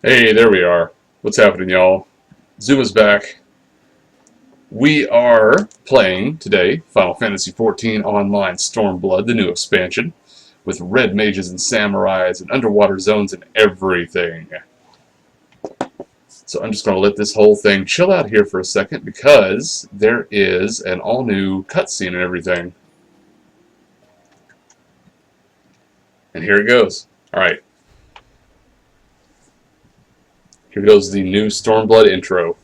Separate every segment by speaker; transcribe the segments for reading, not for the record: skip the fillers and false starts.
Speaker 1: Hey, there we are. What's happening, y'all? Zuma's back. We are playing today Final Fantasy XIV Online Stormblood, the new expansion, with red mages and samurais and underwater zones and everything. So I'm just going to let this whole thing chill out here for a second because there is an all-new cutscene and everything. And here it goes. Alright. Here goes the new Stormblood intro.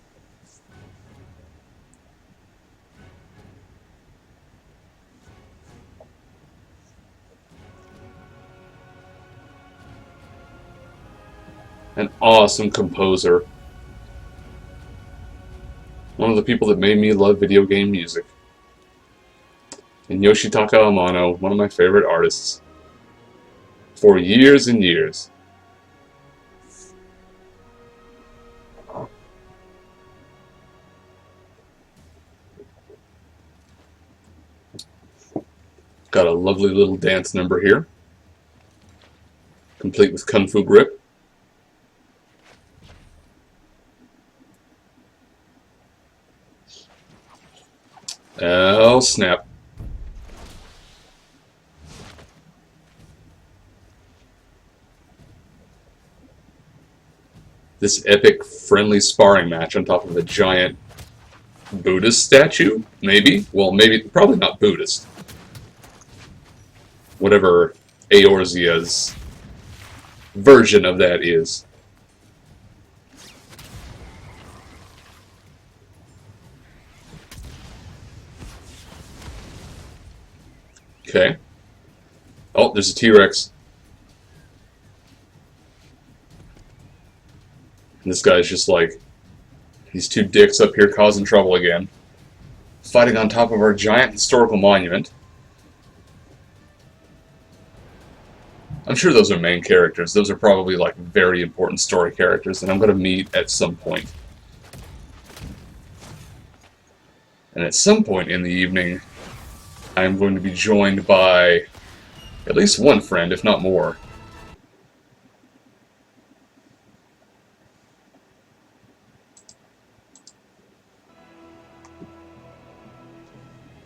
Speaker 1: An awesome composer. One of the people that made me love video game music. And Yoshitaka Amano, one of my favorite artists. For years and years. Got a lovely little dance number here, complete with Kung Fu grip. Oh, snap. This epic friendly sparring match on top of a giant Buddhist statue? Maybe? Well, maybe, probably not Buddhist. Whatever Eorzea's version of that is. Okay. Oh, there's a T-Rex. And this guy's just like, these two dicks up here causing trouble again. Fighting on top of our giant historical monument. I'm sure those are main characters. Those are probably like very important story characters that I'm going to meet at some point. And at some point in the evening, I'm going to be joined by at least one friend, if not more.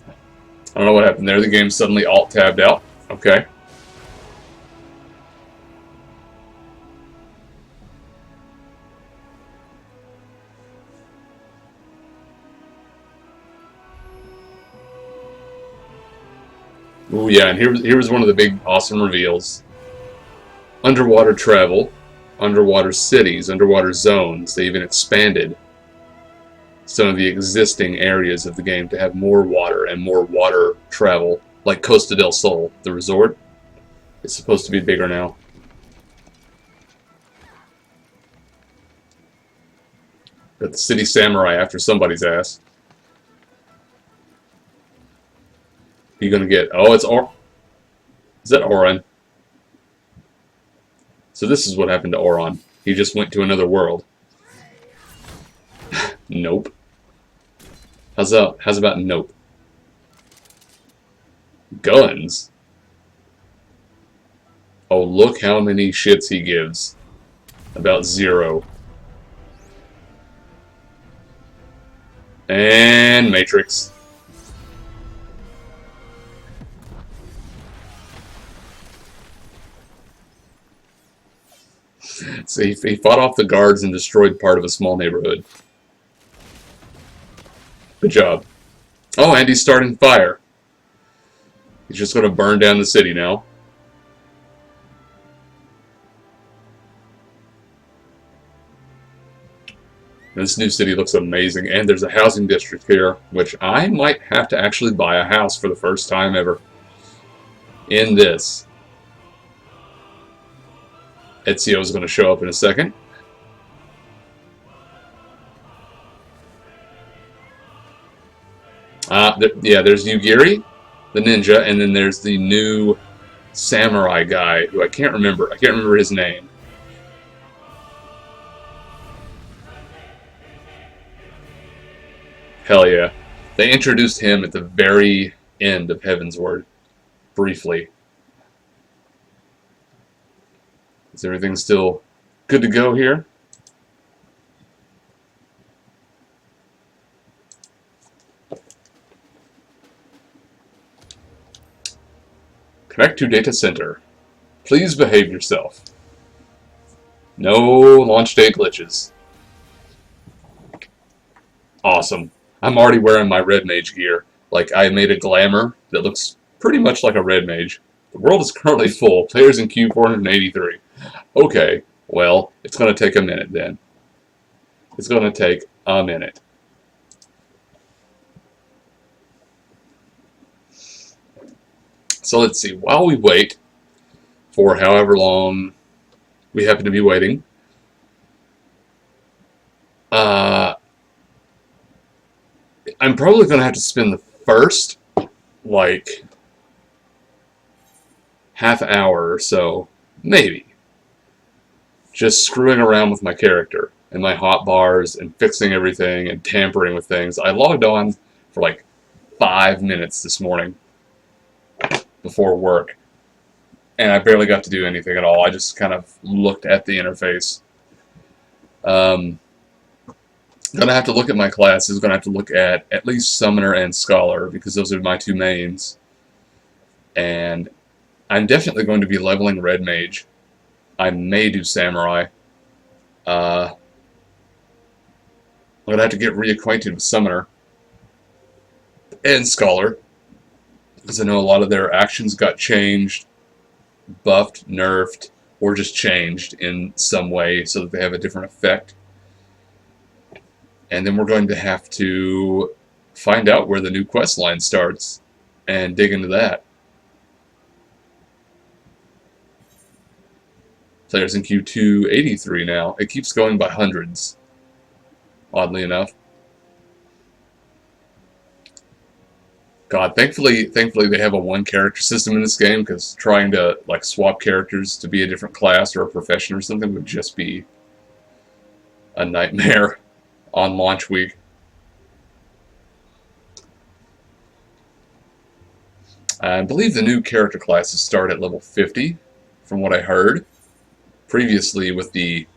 Speaker 1: I don't know what happened there. The game suddenly alt-tabbed out. Okay. Ooh, yeah, and here was one of the big, awesome reveals. Underwater travel, underwater cities, underwater zones. They even expanded some of the existing areas of the game to have more water and more water travel, like Costa del Sol, the resort. It's supposed to be bigger now. Got the city samurai after somebody's ass. You gonna get? Oh, it's Is that Oron? So this is what happened to Oron. He just went to another world. Nope. How's about nope? Guns? Oh, look how many shits he gives. About 0. And Matrix. So he fought off the guards and destroyed part of a small neighborhood. Good job. Oh, and he's starting fire. He's just going to burn down the city now. This new city looks amazing, and there's a housing district here, which I might have to actually buy a house for the first time ever in this. Ezio is going to show up in a second. Yeah, there's Yugiri. the ninja, and then there's the new samurai guy who I can't remember. I can't remember his name. Hell yeah. They introduced him at the very end of Heavensward, briefly. Is everything still good to go here? Connect to data center. Please behave yourself. No launch day glitches. Awesome. I'm already wearing my red mage gear. Like, I made a glamour that looks pretty much like a red mage. The world is currently full. Players in queue 483. Okay, well, it's going to take a minute then. It's going to take a minute. So let's see. While we wait for however long we happen to be waiting, I'm probably going to have to spend the first, like, half hour or so, maybe, just screwing around with my character and my hotbars and fixing everything and tampering with things. I logged on for like 5 minutes this morning before work, and I barely got to do anything at all. I just kind of looked at the interface. Gonna have to look at my classes. Gonna have to look at least Summoner and Scholar, because those are my two mains. And I'm definitely going to be leveling Red Mage. I may do Samurai. I'm gonna have to get reacquainted with Summoner and Scholar, because I know a lot of their actions got changed, buffed, nerfed, or just changed in some way so that they have a different effect. And then we're going to have to find out where the new quest line starts and dig into that. Players in queue 283 now. It keeps going by hundreds, oddly enough. God, thankfully they have a one-character system in this game, because trying to like swap characters to be a different class or a profession or something would just be a nightmare on launch week. I believe the new character classes start at level 50, from what I heard. Previously, with the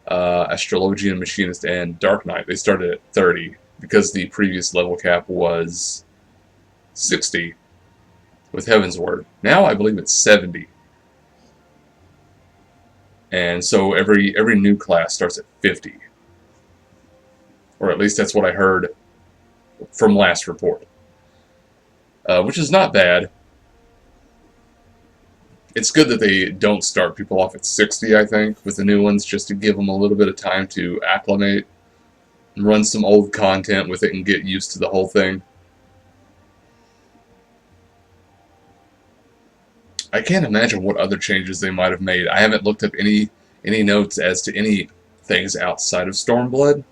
Speaker 1: Astrologian Machinist and Dark Knight, they started at 30, because the previous level cap was 60 with Heavensward. Now I believe it's 70. And so every new class starts at 50. Or at least that's what I heard from last report. Which is not bad. It's good that they don't start people off at 60, I think, with the new ones, just to give them a little bit of time to acclimate, and run some old content with it and get used to the whole thing. I can't imagine what other changes they might have made. I haven't looked up any notes as to any things outside of Stormblood,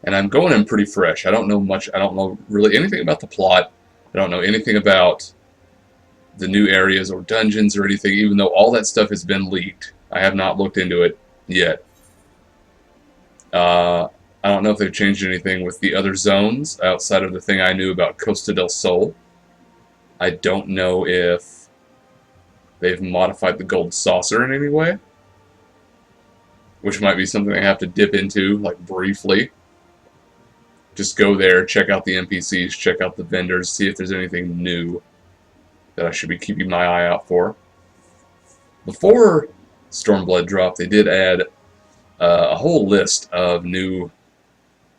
Speaker 1: and I'm going in pretty fresh. I don't know much. I don't know really anything about the plot. I don't know anything about the new areas or dungeons or anything, even though all that stuff has been leaked. I have not looked into it yet. I don't know if they've changed anything with the other zones outside of the thing I knew about Costa del Sol. I don't know if they've modified the gold saucer in any way, which might be something I have to dip into, like, briefly. Just go there, check out the NPCs, check out the vendors, see if there's anything new that I should be keeping my eye out for. Before Stormblood dropped, they did add a whole list of new,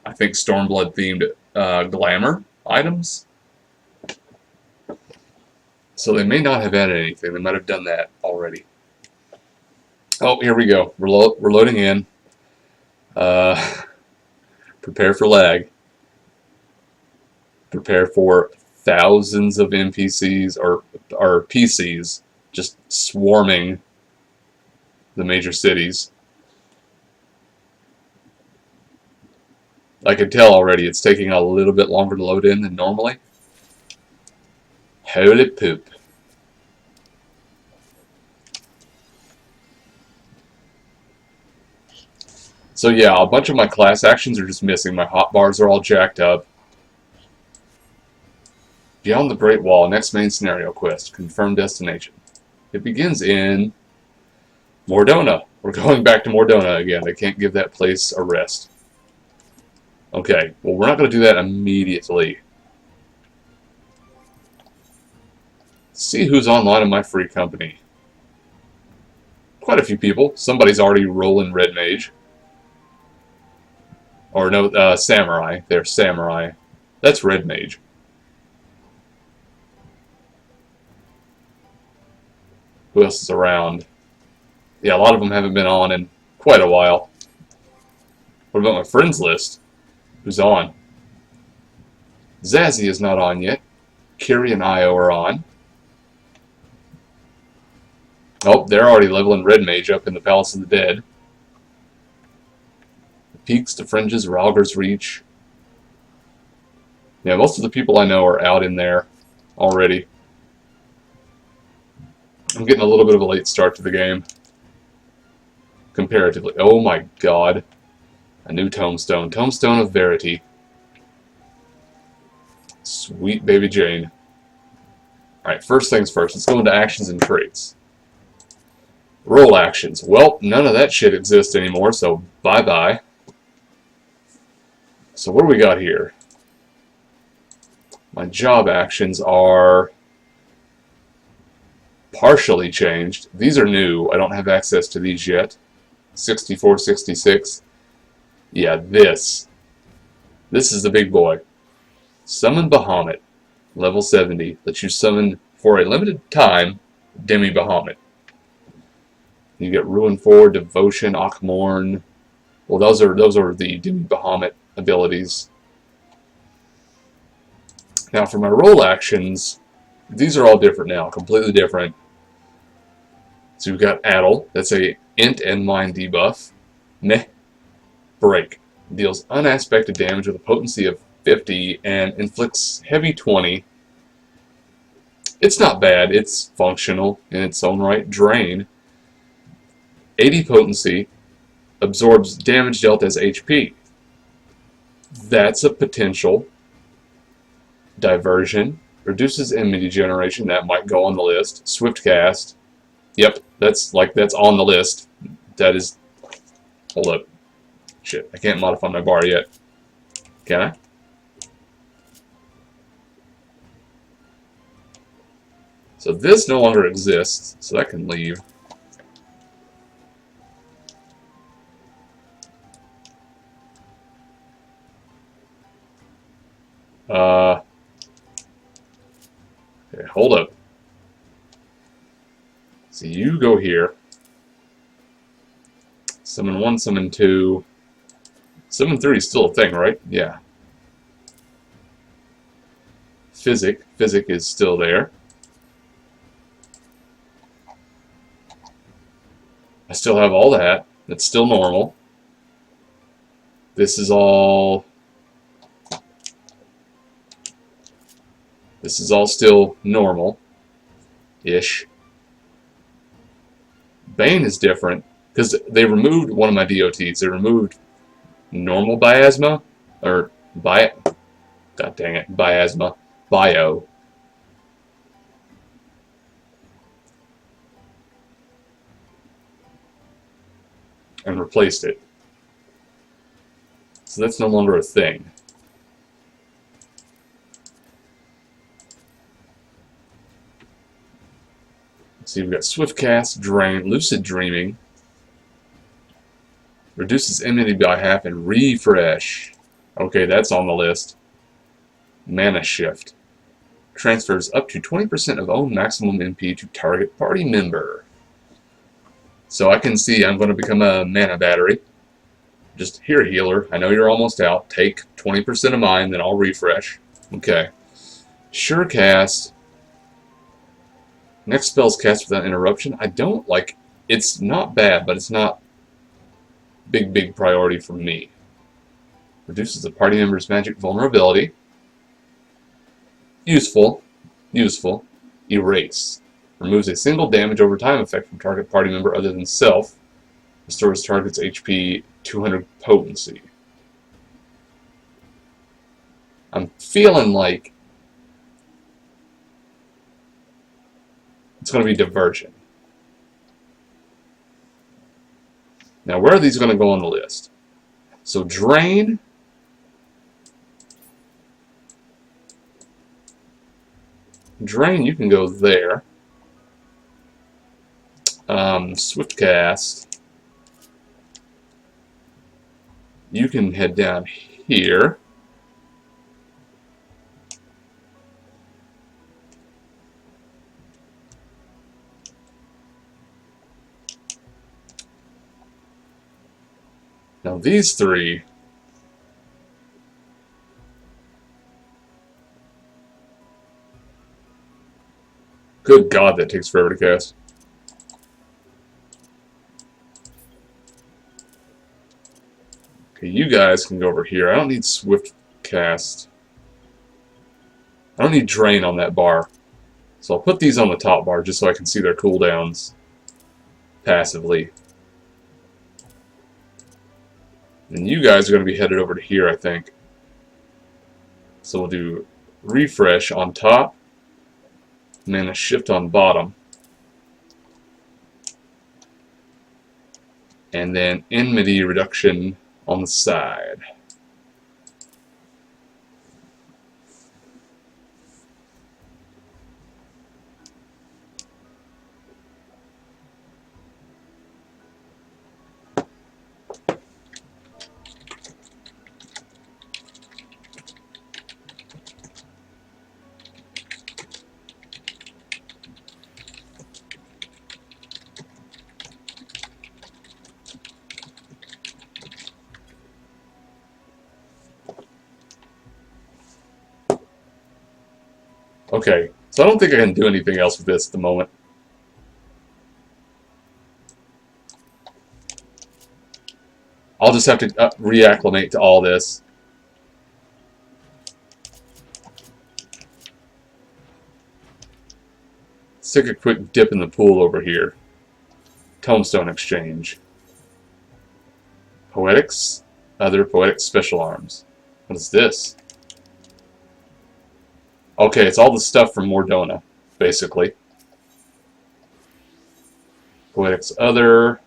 Speaker 1: I think, Stormblood-themed glamour items. So they may not have added anything. They might have done that already. Oh, here we go. We're loading in. Prepare for lag. Prepare for thousands of NPCs or PCs just swarming the major cities. I can tell already it's taking a little bit longer to load in than normally. Holy poop. So yeah, a bunch of my class actions are just missing. My hotbars are all jacked up. Beyond the Great Wall, next main scenario quest. Confirmed destination. It begins in Mordona. We're going back to Mordona again. They can't give that place a rest. Okay, well we're not going to do that immediately. See who's online in my free company. Quite a few people. Somebody's already rolling Red Mage. Or no, Samurai. They're Samurai. That's Red Mage. Who else is around? Yeah, a lot of them haven't been on in quite a while. What about my friends list? Who's on? Zazzy is not on yet. Kiri and Io are on. Oh, they're already leveling Red Mage up in the Palace of the Dead. The Peaks, the Fringes, Ralger's Reach. Yeah, most of the people I know are out in there already. I'm getting a little bit of a late start to the game. Comparatively. Oh my god. A new Tomestone. Tomestone of Verity. Sweet baby Jane. Alright, first things first. Let's go into actions and traits. Role actions. Well, none of that shit exists anymore, so bye-bye. So what do we got here? My job actions are partially changed. These are new. I don't have access to these yet. 64, 66. Yeah, this. This is the big boy. Summon Bahamut. Level 70. Lets you summon, for a limited time, Demi Bahamut. You get Ruin 4, Devotion, Akmorn. Well, those are the Demi Bahamut abilities. Now, for my role actions, these are all different now. Completely different. So we've got Addle. That's a Int and Mind debuff. Meh. Break. Deals unaspected damage with a potency of 50 and inflicts heavy 20. It's not bad. It's functional in its own right. Drain. 80 potency. Absorbs damage dealt as HP. That's a potential. Diversion. Reduces enmity generation. That might go on the list. Swift cast. Yep, that's on the list. That is... Hold up. Shit, I can't modify my bar yet. Can I? So this no longer exists, so that can leave. Okay, hold up. So you go here. Summon 1, summon 2. Summon 3 is still a thing, right? Yeah. Physic is still there. I still have all that. That's still normal. This is all still normal-ish. Bane is different because they removed one of my DOTs. They removed normal biasma or god dang it, biasma, bio. And replaced it. So that's no longer a thing. So you've got Swift Cast, Drain, Lucid Dreaming, reduces enmity by half, and Refresh. Okay, that's on the list. Mana Shift. Transfers up to 20% of own maximum MP to target party member. So I can see I'm going to become a mana battery. Just here, healer. I know you're almost out. Take 20% of mine, then I'll refresh. Okay. Sure Cast. Next spell's cast without interruption. I don't like... It's not bad, but it's not big priority for me. Reduces the party member's magic vulnerability. Useful. Useful. Erase. Removes a single damage over time effect from target party member other than self. Restores target's HP 200 potency. I'm feeling like it's going to be diversion. Now, where are these going to go on the list? So, drain. Drain, you can go there. Swift cast. You can head down here. Now these three, good God, that takes forever to cast. Okay, you guys can go over here. I don't need Swift Cast. I don't need Drain on that bar. So I'll put these on the top bar just so I can see their cooldowns passively. And you guys are going to be headed over to here, I think. So we'll do Refresh on top, and then a Shift on bottom. And then Enmity Reduction on the side. Okay, so I don't think I can do anything else with this at the moment. I'll just have to reacclimate to all this. Let's take a quick dip in the pool over here. Tomestone Exchange. Poetics. Other Poetic Special Arms. What is this? Okay, it's all the stuff from Mordona, basically. Poetics Other.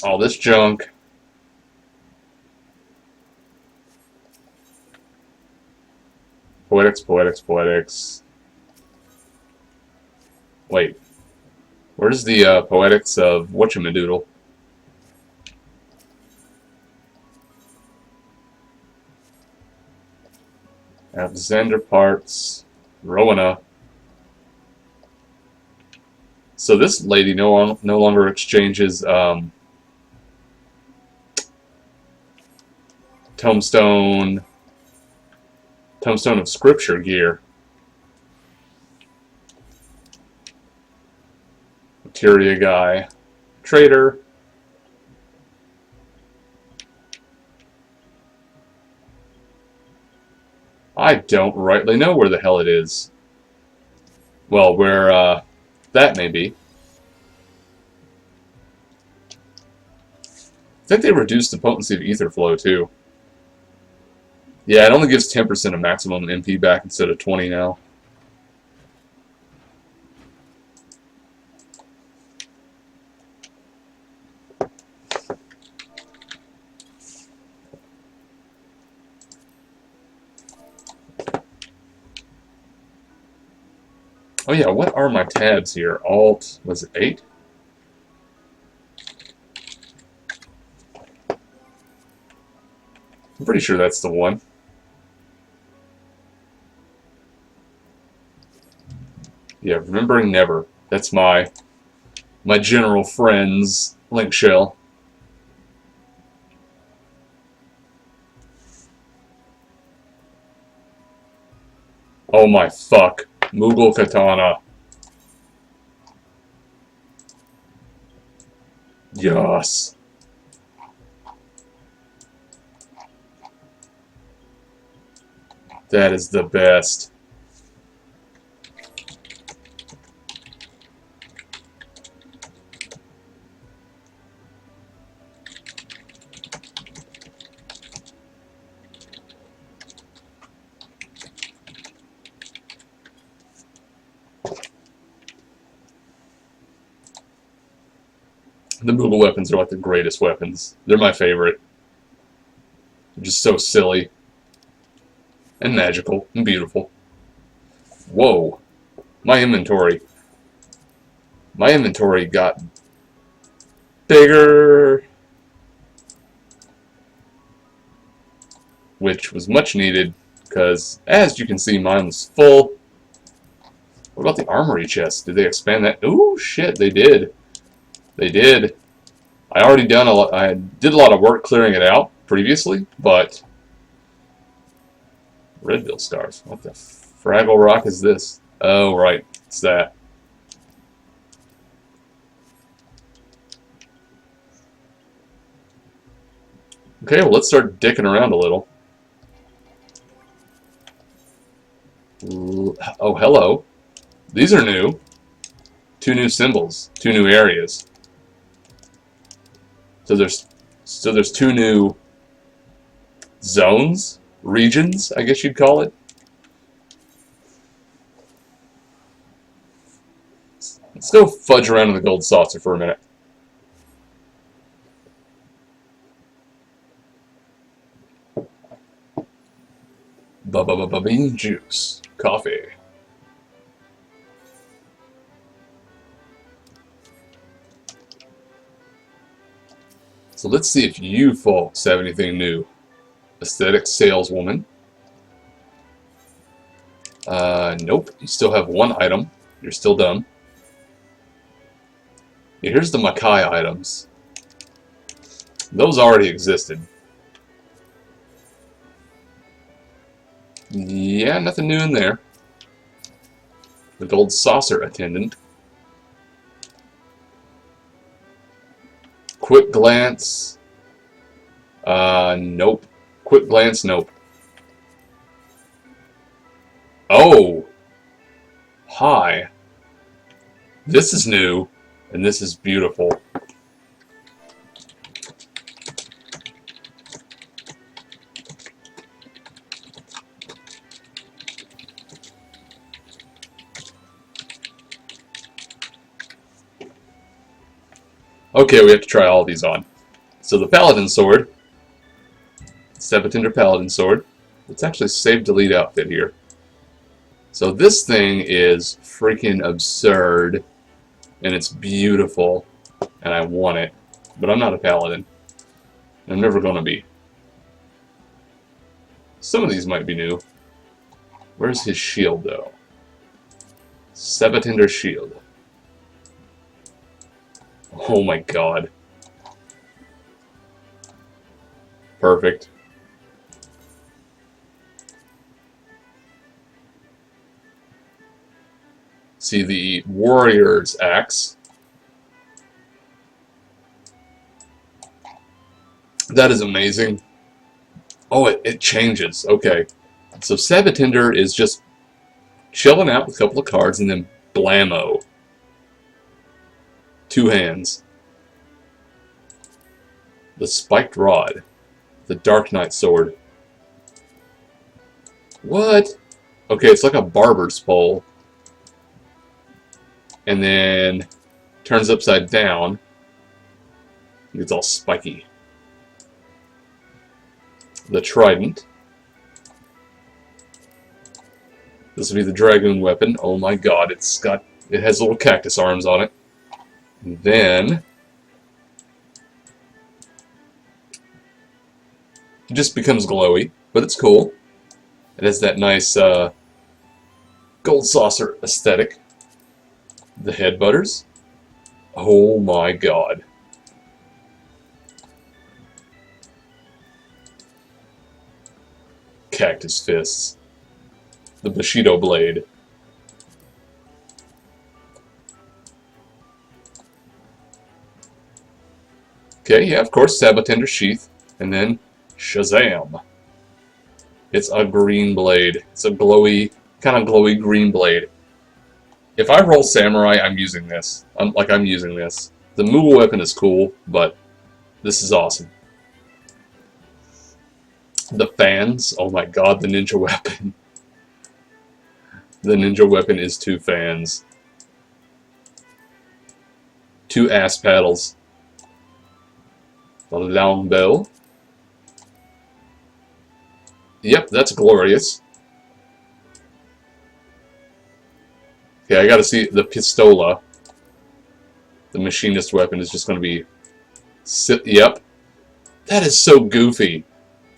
Speaker 1: All this junk. Poetics, Poetics, Poetics. Wait. Where's the Poetics of Whatchamadoodle? Alexander Parts. Rowena. So this lady no longer exchanges Tombstone of Scripture gear. Materia guy. Trader. I don't rightly know where the hell it is. Well, where that may be. I think they reduced the potency of ether flow too. Yeah, it only gives 10% of maximum MP back instead of 20 now. Oh yeah, what are my tabs here? Alt, was it 8? I'm pretty sure that's the one. Yeah, Remembering Never. That's my general friend's link shell. Oh my fuck. Mughal Katana. Yes. That is the best. The Moogle weapons are like the greatest weapons. They're my favorite. They're just so silly. And magical. And beautiful. Whoa. My inventory. My inventory got bigger. Which was much needed. Because, as you can see, mine was full. What about the armory chest? Did they expand that? Ooh, shit, they did. They did. I already done a lot. I did a lot of work clearing it out previously, but red bill stars. What the fraggle rock is this? Oh, right, it's that. Okay, well, let's start dicking around a little. Oh, hello. These are new. 2 new symbols, 2 new areas. So there's 2 new zones, regions, I guess you'd call it. Let's go fudge around in the gold saucer for a minute. Bean juice, coffee. So let's see if you folks have anything new. Aesthetic saleswoman. Nope. You still have 1 item. You're still dumb. Yeah, here's the Makai items. Those already existed. Yeah, nothing new in there. The gold saucer attendant. Quick glance. Nope. Quick glance, nope. Oh! Hi. This is new, and this is beautiful. Okay, we have to try all these on. So the Paladin Sword, Sebatinder Paladin Sword. Let's actually save delete outfit here. So this thing is freaking absurd, and it's beautiful, and I want it, but I'm not a Paladin. I'm never going to be. Some of these might be new. Where's his shield, though? Sebatinder shield. Oh my god. Perfect. See the warrior's axe. That is amazing. Oh, it changes. Okay. So Sebatinder is just chilling out with a couple of cards and then blammo. 2 hands. The spiked rod. The Dark Knight sword. What? Okay, it's like a barber's pole. And then turns upside down. It's all spiky. The trident. This will be the dragoon weapon. Oh my god, it has little cactus arms on it. And then it just becomes glowy, but it's cool. It has that nice gold saucer aesthetic. The headbutters. Oh my god. Cactus fists. The Bushido blade. Okay, yeah, of course, Sabatinder sheath, and then Shazam. It's a green blade. It's a glowy, kind of glowy green blade. If I roll samurai, I'm using this. I'm using this. The Moogle weapon is cool, but this is awesome. The fans. Oh my god, the ninja weapon. The ninja weapon is 2 fans. 2 ass paddles. The long bow. Yep, that's glorious. Okay, I gotta see the pistola. The machinist weapon is just gonna be... Yep. That is so goofy.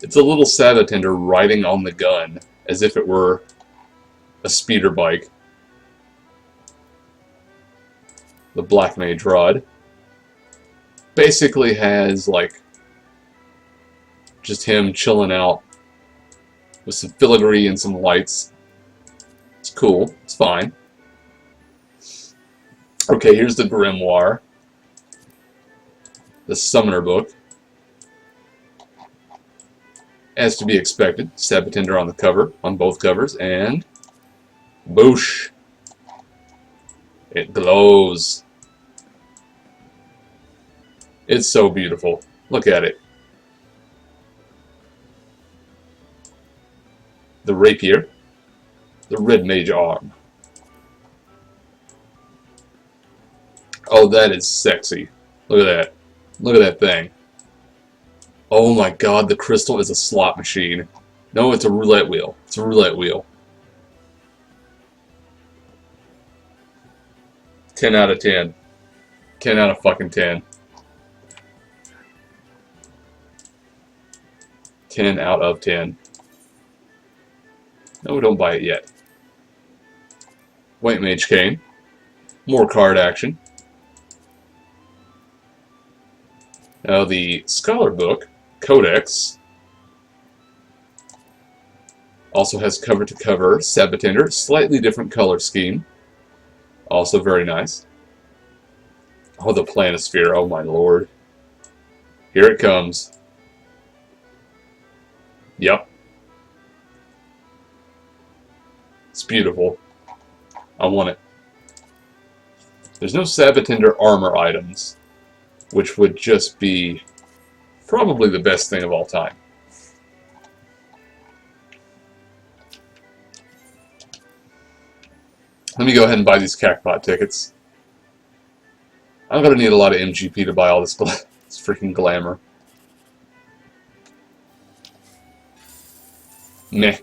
Speaker 1: It's a little Sabatender riding on the gun, as if it were a speeder bike. The Black Mage Rod basically has, like, just him chilling out with some filigree and some lights. It's cool. It's fine. Okay, here's the Grimoire. The Summoner Book. As to be expected, Sabatender on the cover, on both covers, and boosh! It glows. It's so beautiful. Look at it. The rapier. The Red Mage arm. Oh, that is sexy. Look at that. Look at that thing. Oh my god, the crystal is a slot machine. No, it's a roulette wheel. It's a roulette wheel. 10 out of 10. 10 out of fucking 10. 10 out of 10. No, don't buy it yet. White Mage Cane. More card action. Now the Scholar Book, Codex, also has cover-to-cover Sabatender, slightly different color scheme. Also very nice. Oh, the Planisphere, oh my lord. Here it comes. Yep. It's beautiful. I want it. There's no Sabatender armor items, which would just be probably the best thing of all time. Let me go ahead and buy these Cacpot tickets. I'm going to need a lot of MGP to buy all this, this freaking glamour. Meh.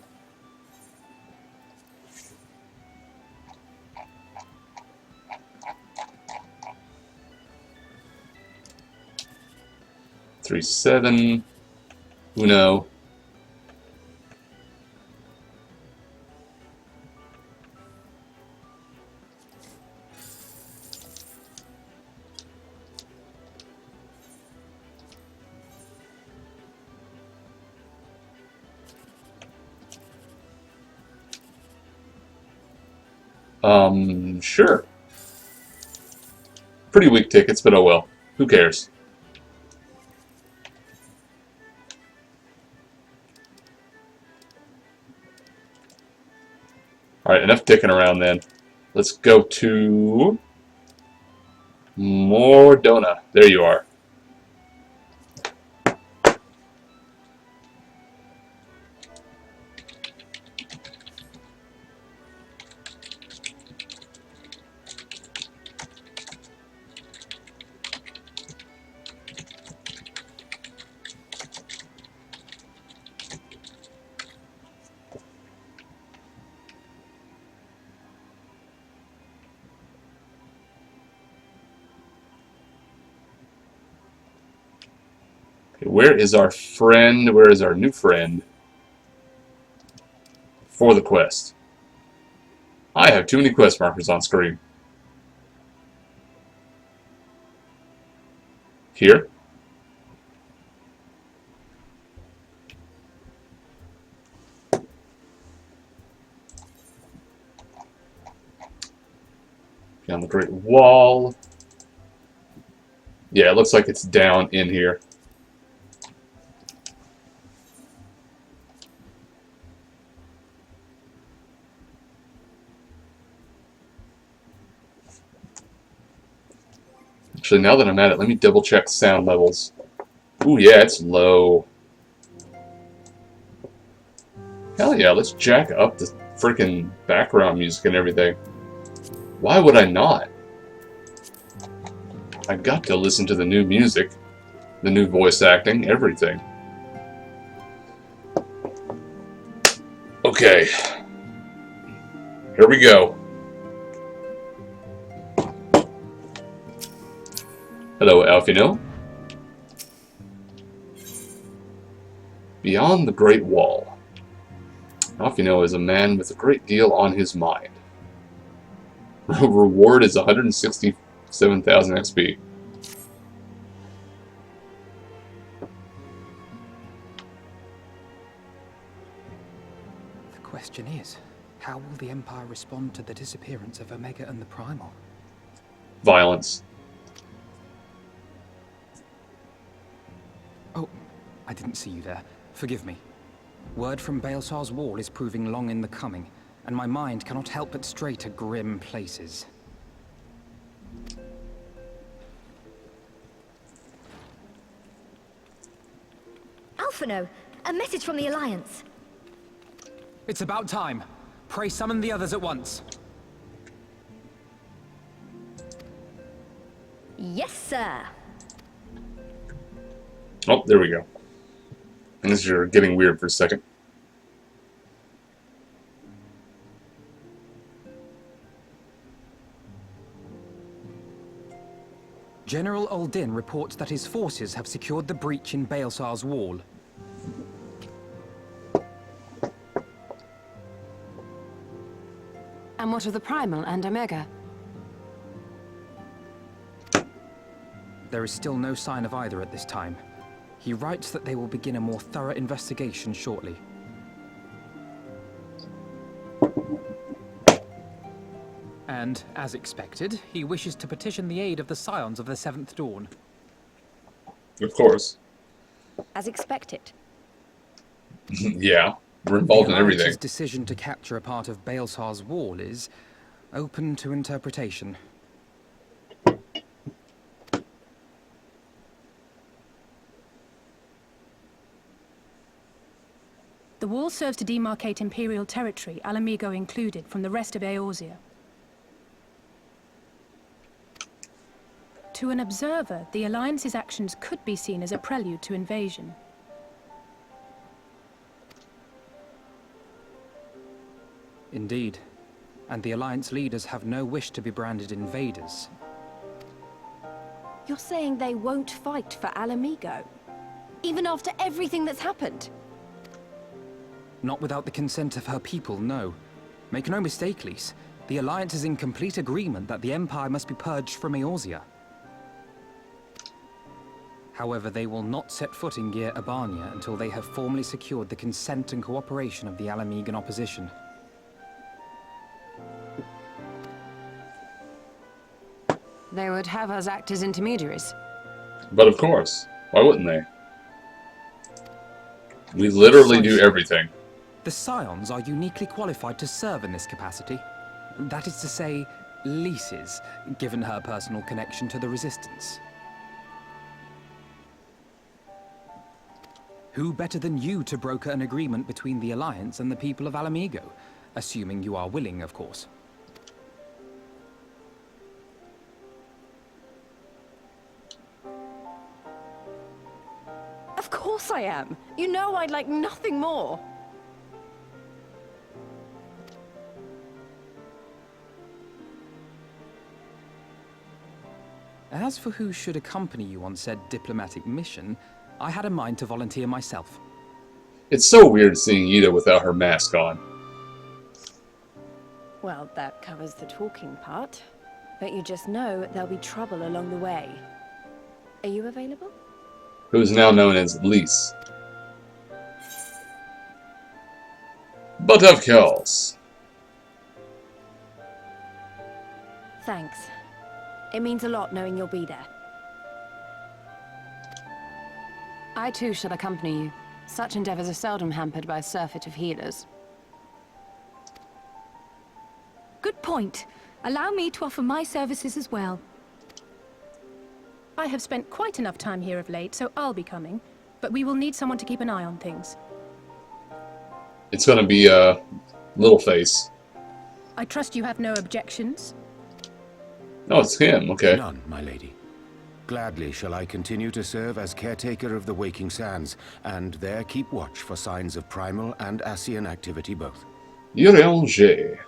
Speaker 1: Three, 7. Uno. Sure. Pretty weak tickets, but oh well. Who cares? Alright, enough dicking around then. Let's go to Doma. There you are. Where is our friend? Where is our new friend for the quest? I have too many quest markers on screen. Here? On the Great Wall. Yeah, it looks like it's down in here. Actually, now that I'm at it, let me double check sound levels. Ooh, yeah, it's low. Hell yeah, let's jack up the freaking background music and everything. Why would I not? I got to listen to the new music, the new voice acting, everything. Okay. Here we go. Hello, Alfino. Beyond the Great Wall. Alfino is a man with a great deal on his mind. Reward is 167,000 XP.
Speaker 2: The question is, how will the Empire respond to the disappearance of Omega and the Primal?
Speaker 1: Violence.
Speaker 2: Oh, I didn't see you there. Forgive me. Word from Baelsar's wall is proving long in the coming, and my mind cannot help but stray to grim places.
Speaker 3: Alphino, a message from the Alliance.
Speaker 2: It's about time. Pray summon the others at once.
Speaker 3: Yes, sir.
Speaker 1: Oh, there we go. Unless you're getting weird for a second.
Speaker 2: General Uldin reports that his forces have secured the breach in Baelsar's wall.
Speaker 4: And what of the Primal and Omega?
Speaker 2: There is still no sign of either at this time. He writes that they will begin a more thorough investigation shortly. And, as expected, he wishes to petition the aid of the Scions of the Seventh Dawn.
Speaker 1: Of course.
Speaker 3: As expected.
Speaker 1: Yeah, we're involved in everything.
Speaker 2: His decision to capture a part of Baelsar's wall is open to interpretation.
Speaker 5: The wall serves to demarcate Imperial territory, Alamigo included, from the rest of Eorzea. To an observer, the Alliance's actions could be seen as a prelude to invasion.
Speaker 2: Indeed. And the Alliance leaders have no wish to be branded invaders.
Speaker 4: You're saying they won't fight for Alamigo? Even after everything that's happened?
Speaker 2: Not without the consent of her people, no. Make no mistake, Lys. The Alliance is in complete agreement that the Empire must be purged from Eorzea. However, they will not set foot in Gyr Abania until they have formally secured the consent and cooperation of the Alamigan opposition.
Speaker 4: They would have us act as intermediaries.
Speaker 1: But of course, why wouldn't they? We literally do everything.
Speaker 2: The Scions are uniquely qualified to serve in this capacity. That is to say, Lys's, given her personal connection to the Resistance. Who better than you to broker an agreement between the Alliance and the people of Alamigo? Assuming you are willing, of course.
Speaker 4: Of course I am. You know I'd like nothing more.
Speaker 2: As for who should accompany you on said diplomatic mission, I had a mind to volunteer myself.
Speaker 1: It's so weird seeing Ida without her mask on.
Speaker 4: Well, that covers the talking part. But you just know there'll be trouble along the way. Are you available?
Speaker 1: Who is now known as Lys. But of course.
Speaker 4: Thanks. It means a lot knowing you'll be there. I too shall accompany you. Such endeavors are seldom hampered by a surfeit of healers.
Speaker 5: Good point. Allow me to offer my services as well. I have spent quite enough time here of late, so I'll be coming. But we will need someone to keep an eye on things.
Speaker 1: It's gonna be Littleface.
Speaker 5: I trust you have no objections?
Speaker 1: Oh, it's him. Okay.
Speaker 6: None, my lady. Gladly shall I continue to serve as caretaker of the Waking Sands, and there keep watch for signs of primal and Ascian activity both.
Speaker 1: Yuranger.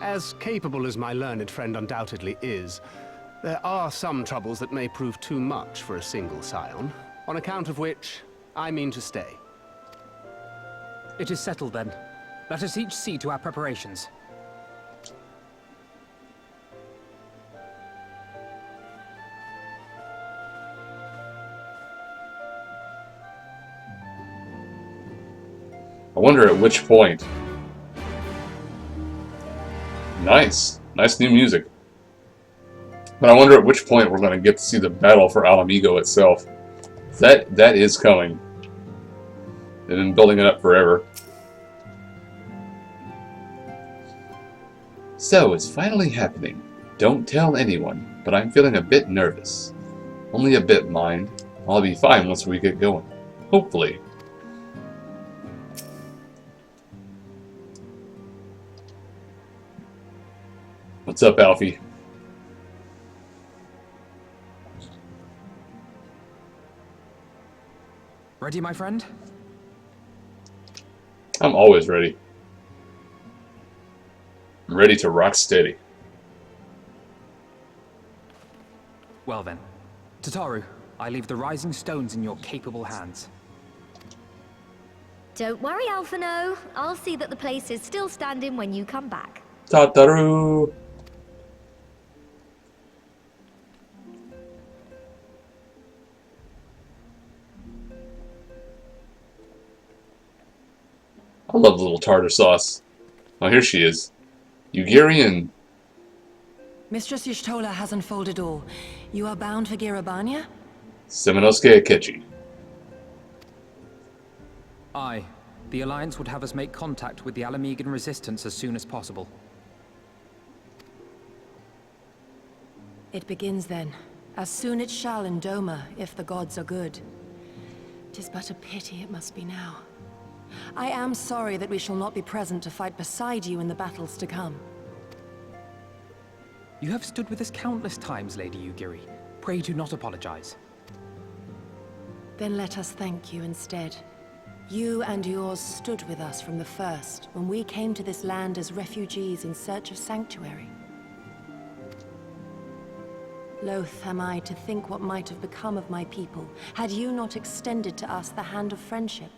Speaker 7: As capable as my learned friend undoubtedly is, there are some troubles that may prove too much for a single scion, on account of which I mean to stay.
Speaker 2: It is settled then. Let us each see to our preparations.
Speaker 1: I wonder at which point. Nice. Nice new music. But I wonder at which point we're going to get to see the battle for Alamigo itself. That is coming. They've been building it up forever. So, it's finally happening. Don't tell anyone, but I'm feeling a bit nervous. Only a bit, mind. I'll be fine once we get going. Hopefully. What's up, Alfie?
Speaker 2: Ready, my friend?
Speaker 1: I'm always ready. I'm ready to rock steady.
Speaker 2: Well then. Tataru, I leave the rising stones in your capable hands.
Speaker 3: Don't worry, Alphino. I'll see that the place is still standing when you come back.
Speaker 1: Tataru! I love little tartar sauce. Oh, here she is. Ugarian.
Speaker 8: Mistress Y'shtola has unfolded all. You are bound for Girabania?
Speaker 1: Semenosuke Akechi.
Speaker 2: Aye. The Alliance would have us make contact with the Alamegan resistance as soon as possible.
Speaker 8: It begins then. As soon it shall in Doma, if the gods are good. 'Tis but a pity it must be now. I am sorry that we shall not be present to fight beside you in the battles to come.
Speaker 2: You have stood with us countless times, Lady Yugiri. Pray do not apologize.
Speaker 8: Then let us thank you instead. You and yours stood with us from the first, when we came to this land as refugees in search of sanctuary. Loath am I to think what might have become of my people, had you not extended to us the hand of friendship.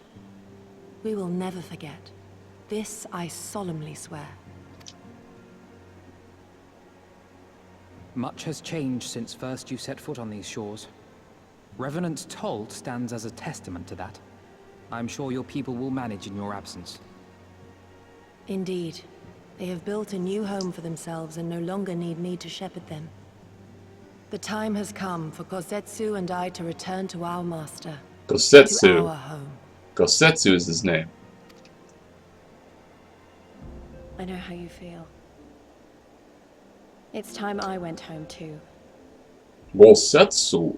Speaker 8: We will never forget. This I solemnly swear.
Speaker 2: Much has changed since first you set foot on these shores. Revenant's Toll stands as a testament to that. I'm sure your people will manage in your absence.
Speaker 8: Indeed. They have built a new home for themselves and no longer need me to shepherd them. The time has come for Kosetsu and I to return to our master. To
Speaker 1: Kosetsu.
Speaker 8: our home.
Speaker 1: Kosetsu is his name.
Speaker 4: I know how you feel. It's time I went home too.
Speaker 1: Kosetsu.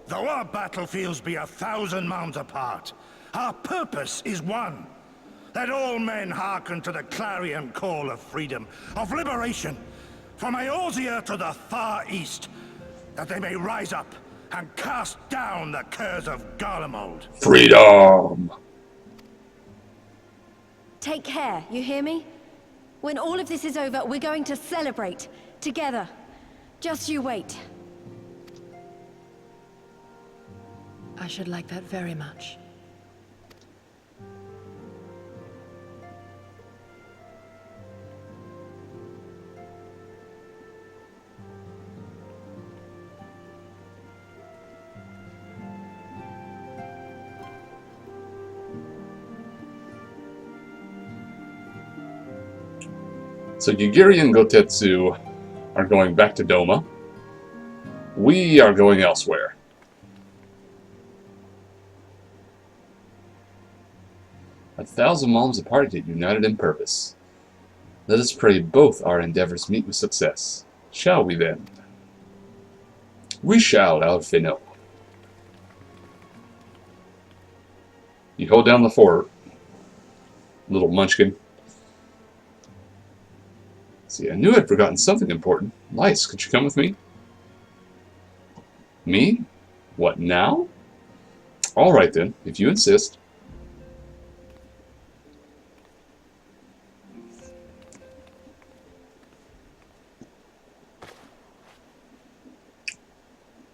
Speaker 9: Though our battlefields be 1,000 mounds apart, our purpose is one. Let all men hearken to the clarion call of freedom, of liberation, from Eorzea to the far east, that they may rise up and cast down the curse of Garlemald.
Speaker 1: Freedom!
Speaker 4: Take care, you hear me? When all of this is over, we're going to celebrate. Together. Just you wait.
Speaker 8: I should like that very much.
Speaker 1: So Yugiri and Gotetsu are going back to Doma. We are going elsewhere. A 1,000 miles apart yet united in purpose. Let us pray both our endeavors meet with success. Shall we then? We shall, Alfino. You hold down the fort, little munchkin. See, I knew I'd forgotten something important. Lice, could you come with me? Me? What, now? All right, then, if you insist.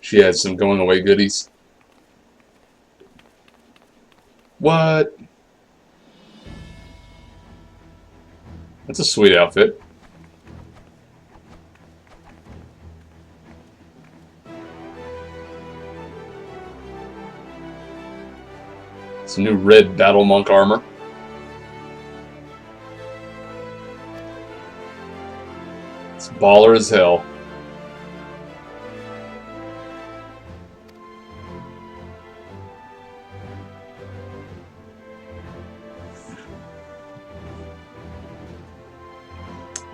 Speaker 1: She has some going-away goodies. What? That's a sweet outfit. Some new red battle monk armor. It's baller as hell.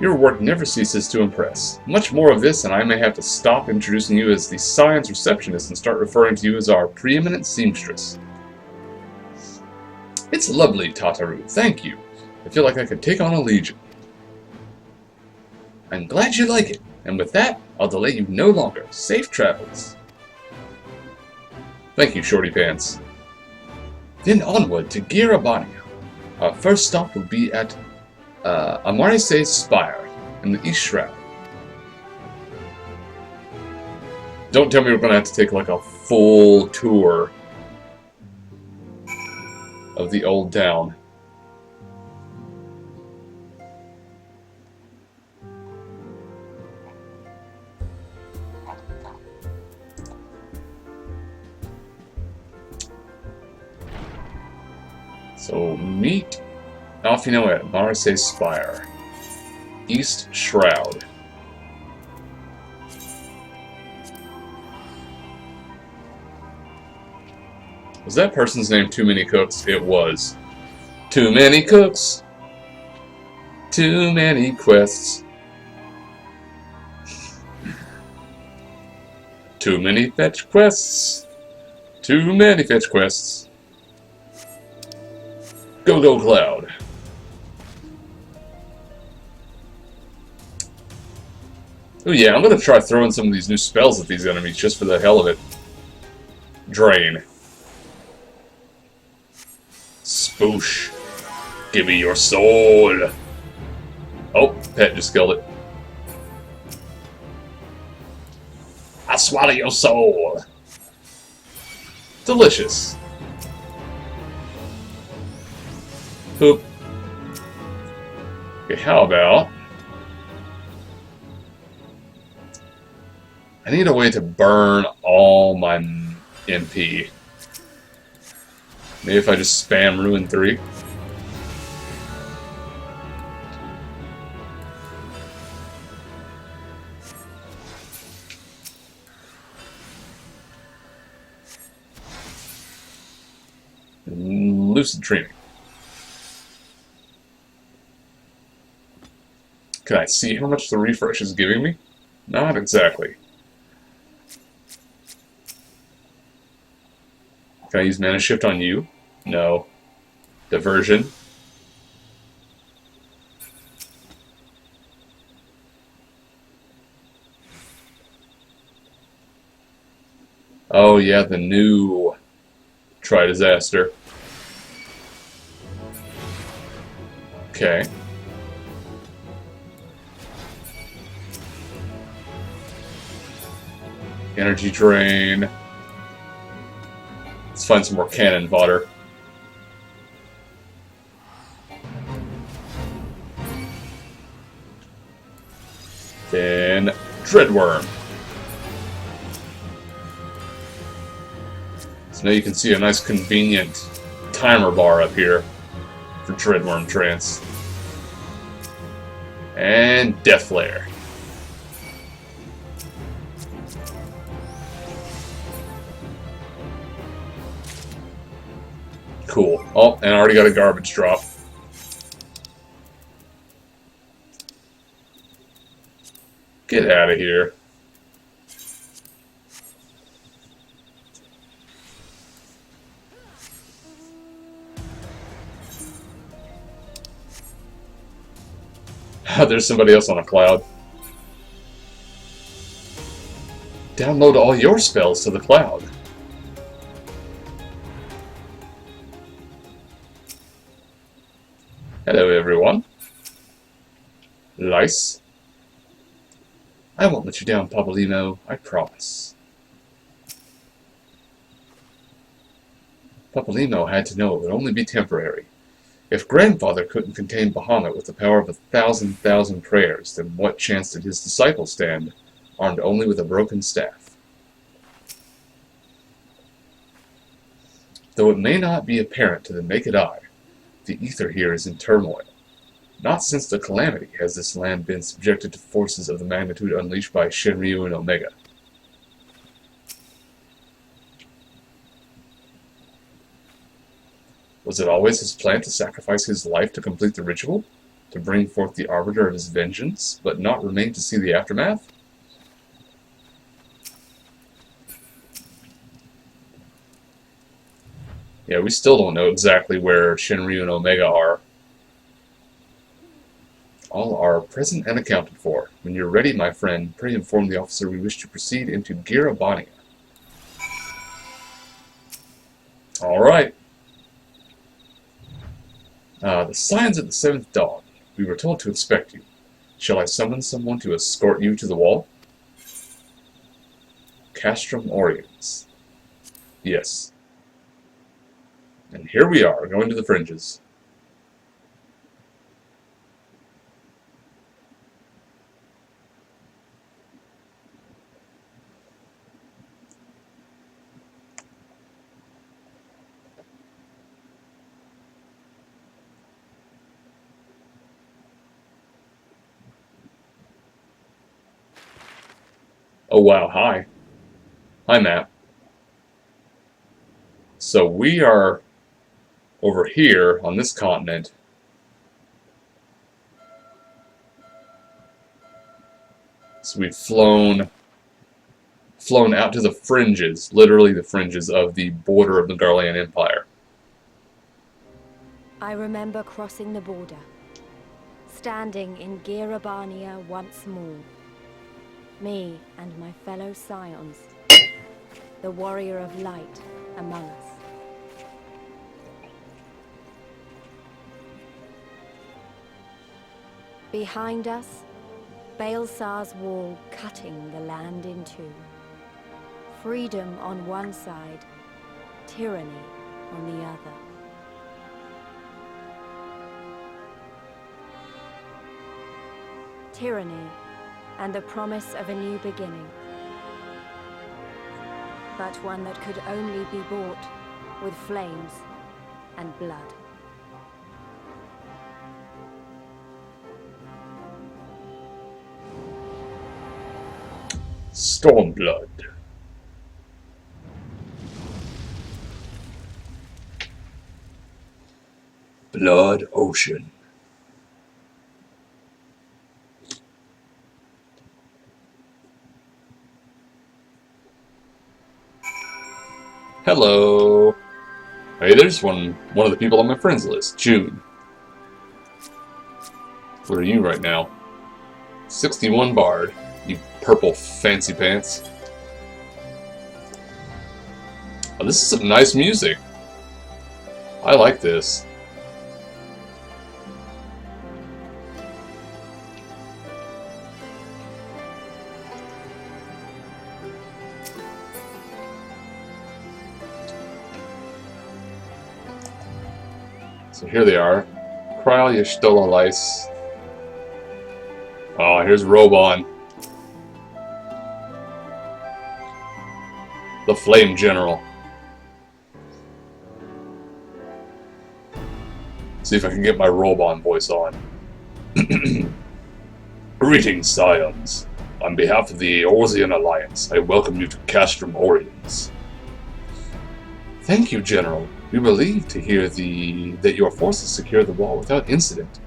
Speaker 1: Your work never ceases to impress. Much more of this, and I may have to stop introducing you as the science receptionist and start referring to you as our preeminent seamstress. It's lovely, Tataru. Thank you. I feel like I could take on a legion. I'm glad you like it, and with that, I'll delay you no longer. Safe travels. Thank you, Shorty Pants. Then onward to Girabania. Our first stop will be at Amarse's Spire in the East Shroud. Don't tell me we're going to have to take like a full tour of the old town. So meet Alfino at Amarse's Spire, East Shroud. Was that person's name Too Many Cooks? It was. Too many cooks. Too many quests. Too many fetch quests. Too many fetch quests. Go, go, Cloud. Oh yeah, I'm gonna try throwing some of these new spells at these enemies just for the hell of it. Drain. Spoosh. Give me your soul. Oh, Pet just killed it. I swallow your soul. Delicious. Poop. Okay, how about... I need a way to burn all my MP. Maybe if I just spam Ruin 3. Lucid Dreaming. Can I see how much the refresh is giving me? Not exactly. Can I use Mana Shift on you? No. Diversion. Oh yeah, the new Tri-Disaster. Okay. Energy drain. Let's find some more cannon fodder. Then Dreadworm. So now you can see a nice convenient timer bar up here for Dreadworm Trance. And Death Flare. Cool. Oh, and I already got a garbage drop. Get out of here. There's somebody else on a cloud. Download all your spells to the cloud. Hello, everyone. Lice. I won't let you down, Papolino. I promise. Papolino had to know it would only be temporary. If Grandfather couldn't contain Bahamut with the power of 1,000 prayers, then what chance did his disciple stand, armed only with a broken staff? Though it may not be apparent to the naked eye, the ether here is in turmoil. Not since the Calamity has this land been subjected to forces of the magnitude unleashed by Shinryu and Omega. Was it always his plan to sacrifice his life to complete the ritual? To bring forth the arbiter of his vengeance, but not remain to see the aftermath? Yeah, we still don't know exactly where Shinryu and Omega are. All are present and accounted for. When you're ready, my friend, pray inform the officer we wish to proceed into Girabania. Alright. The signs of the 7th dawn. We were told to expect you. Shall I summon someone to escort you to the wall? Castrum Oriens. Yes. And here we are, going to the fringes. Oh wow, hi. Hi, Matt. So we are over here on this continent. So we've flown out to the fringes, literally the fringes of the border of the Garlean Empire.
Speaker 4: I remember crossing the border, standing in Girabania once more. Me and my fellow scions, the warrior of light among us. Behind us, Baelsar's wall cutting the land in two. Freedom on one side, tyranny on the other. Tyranny and the promise of a new beginning. But one that could only be bought with flames and blood.
Speaker 1: Stormblood. Blood Ocean. Hello. Hey, there's one of the people on my friends list, June. Where are you right now? 61 Bard, you purple fancy pants. Oh, this is some nice music. I like this. So here they are. Kryl Yashtola. Oh, here's Robon. The Flame General. See if I can get my Robon voice on. Greetings, scions. On behalf of the Eorzean Alliance, I welcome you to Castrum Oriens. Thank you, General. We were relieved to hear that your forces secured the wall without incident.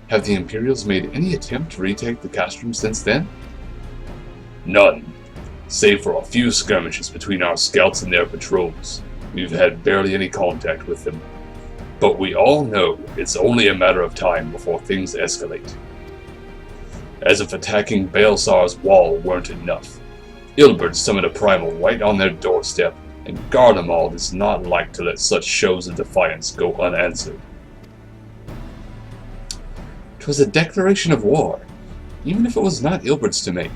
Speaker 1: Have the Imperials made any attempt to retake the Castrum since then? None. Save for a few skirmishes between our scouts and their patrols. We've had barely any contact with them. But we all know it's only a matter of time before things escalate. As if attacking Baelsar's wall weren't enough, Ilberd summoned a primal right on their doorstep, and Garlemald is not like to let such shows of defiance go unanswered. 'Twas a declaration of war, even if it was not Ilberd's to make,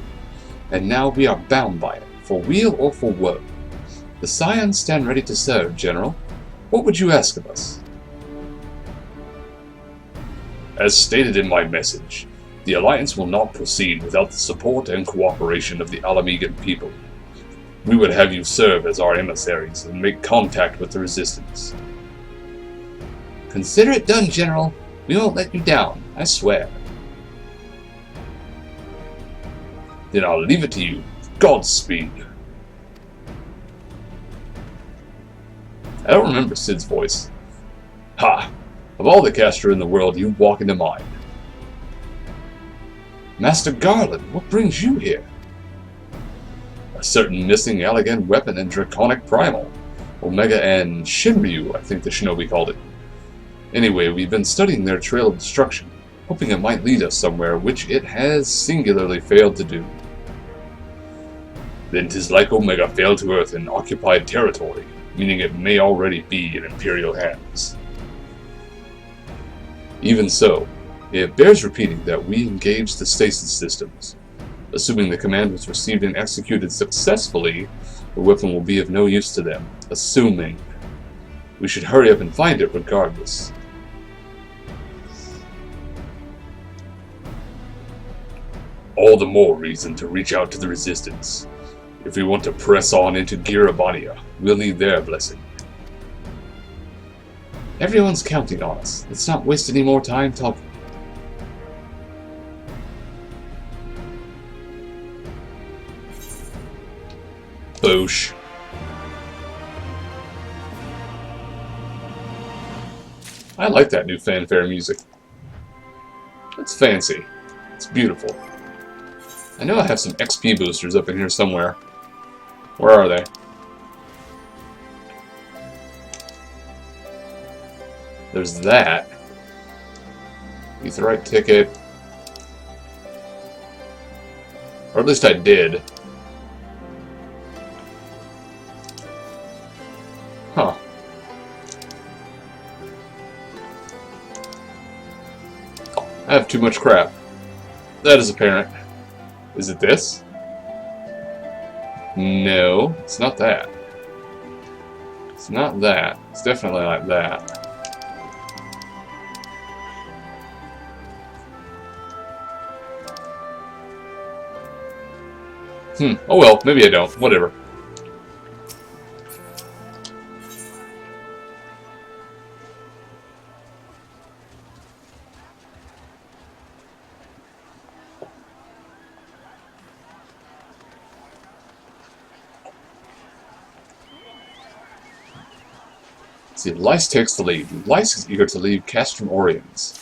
Speaker 1: and now we are bound by it, for weal or for woe. The Scions stand ready to serve, General. What would you ask of us? As stated in my message, the Alliance will not proceed without the support and cooperation of the Alamegan people. We would have you serve as our emissaries and make contact with the Resistance. Consider it done, General. We won't let you down, I swear. Then I'll leave it to you. Godspeed. I don't remember Sid's voice. Ha! Of all the Castor in the world, you walk into mine. Master Garland, what brings you here? A certain missing elegant weapon and draconic primal. Omega and Shinryu, I think the shinobi called it. Anyway, we've been studying their trail of destruction, hoping it might lead us somewhere, which it has singularly failed to do. Then 'tis like Omega failed to Earth in occupied territory, meaning it may already be in Imperial hands. Even so, it bears repeating that we engaged the stasis systems. Assuming the command was received and executed successfully, the weapon will be of no use to them. Assuming. We should hurry up and find it regardless. All the more reason to reach out to the Resistance. If we want to press on into Girabania, we'll need their blessing. Everyone's counting on us. Let's not waste any more time talking. Boosh. I like that new fanfare music. It's fancy. It's beautiful. I know I have some XP boosters up in here somewhere. Where are they? There's that. Aetheryte ticket. Or at least I did. Huh. I have too much crap. That is apparent. Is it this? No, it's not that. It's not that. It's definitely like that. Oh well, maybe I don't. Whatever. See, Lyce takes the lead. Lyce is eager to leave Castrum Oriens.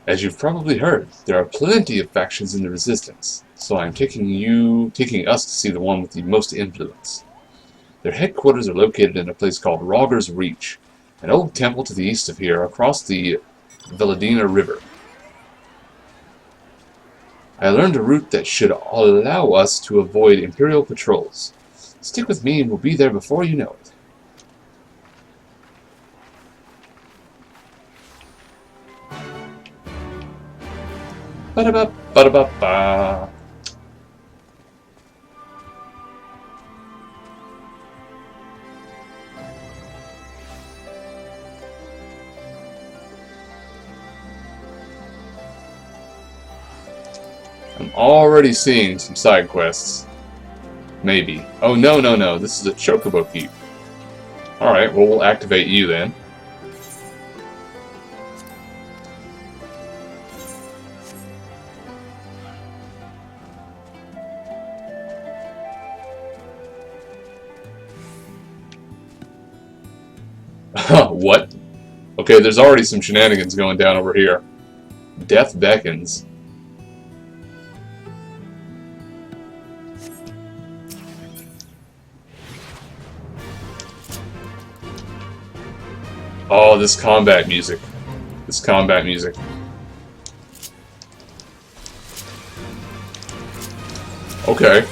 Speaker 1: As you've probably heard, there are plenty of factions in the Resistance, so I'm taking us to see the one with the most influence. Their headquarters are located in a place called Rogger's Reach, an old temple to the east of here, across the Veladina River. I learned a route that should allow us to avoid Imperial patrols. Stick with me and we'll be there before you know it. Ba-da-ba, ba-da-ba-ba. I'm already seeing some side quests. Maybe. Oh, no. This is a Chocobo Keep. Alright, well, we'll activate you then. What? Okay, there's already some shenanigans going down over here. Death beckons. Oh, this combat music. This combat music. Okay.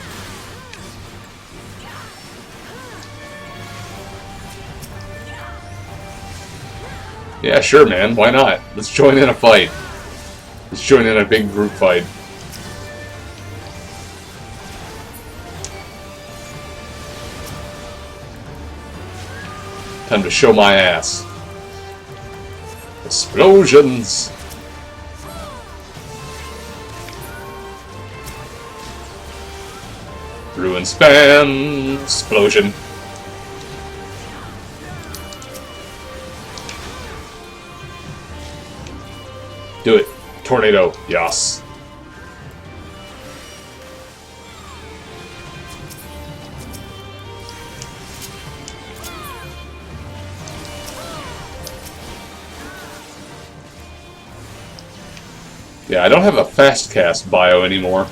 Speaker 1: Yeah, sure, man. Why not? Let's join in a fight. Let's join in a big group fight. Time to show my ass. Explosions! Ruin spam! Explosion! Do it. Tornado. Yas. Yeah, I don't have a fast cast bio anymore.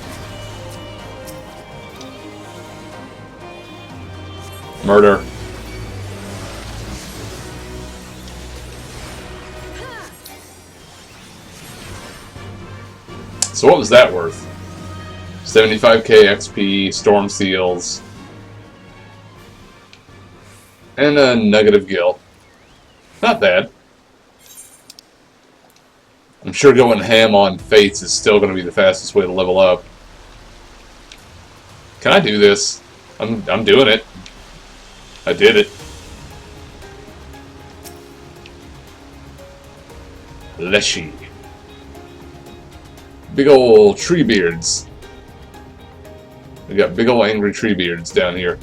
Speaker 1: Murder. So what was that worth? 75k XP, storm seals, and a nugget of gil. Not bad. I'm sure going ham on fates is still going to be the fastest way to level up. Can I do this? I'm doing it. I did it. Leshy. Big ol' tree beards. We got big ol' angry tree beards down here.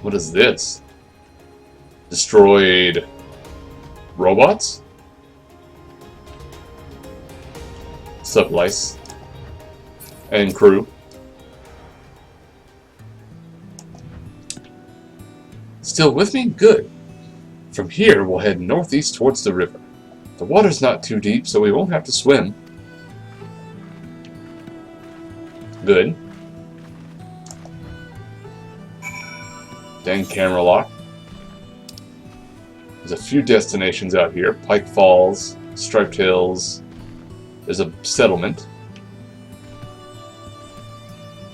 Speaker 1: What is this? Destroyed robots? Sup, lice? And crew. Still with me? Good. From here, we'll head northeast towards the river. The water's not too deep, so we won't have to swim. Good. Dang camera lock. There's a few destinations out here. Pike Falls, Striped Hills. There's a settlement.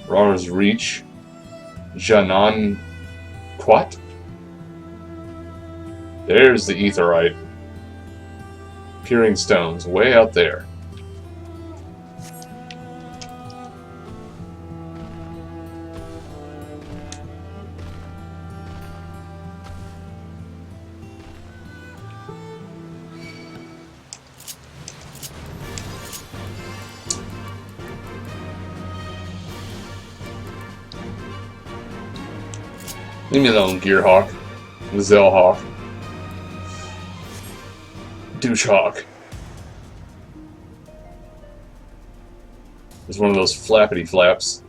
Speaker 1: Rar's Reach. Janan Quat. There's the Aetheryte. Peering stones, way out there. Leave me alone, Gearhawk. Gazellehawk. Douchehawk. There's one of those flappity flaps.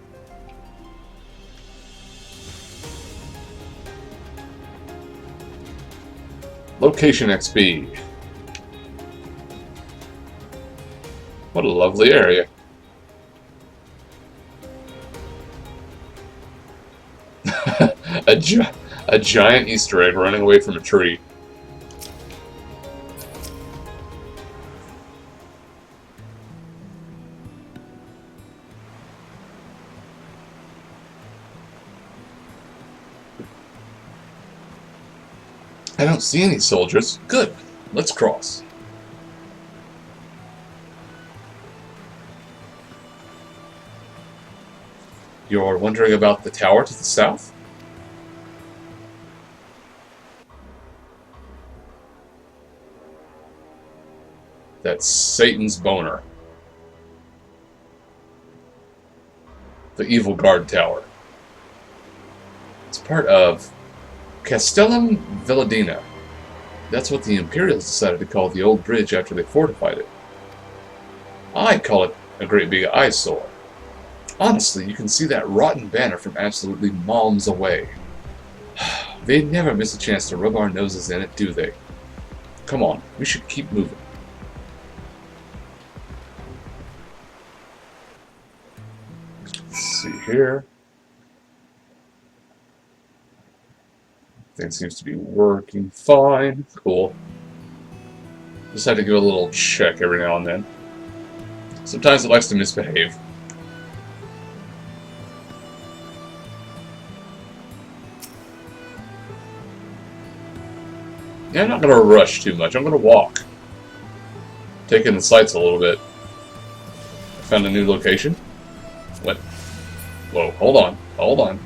Speaker 1: Location XP. What a lovely area. A giant Easter egg running away from a tree. I don't see any soldiers. Good. Let's cross. You're wondering about the tower to the south? That's Satan's boner. The Evil Guard Tower. It's part of Castellum Velladina. That's what the Imperials decided to call the old bridge after they fortified it. I call it a great big eyesore. Honestly, you can see that rotten banner from absolutely miles away. They never miss a chance to rub our noses in it, do they? Come on, we should keep moving. Let's see here. Thing seems to be working fine. Cool. Just had to give a little check every now and then. Sometimes it likes to misbehave. Yeah, I'm not going to rush too much. I'm going to walk. Take in the sights a little bit. I found a new location. What? Whoa, hold on. Hold on.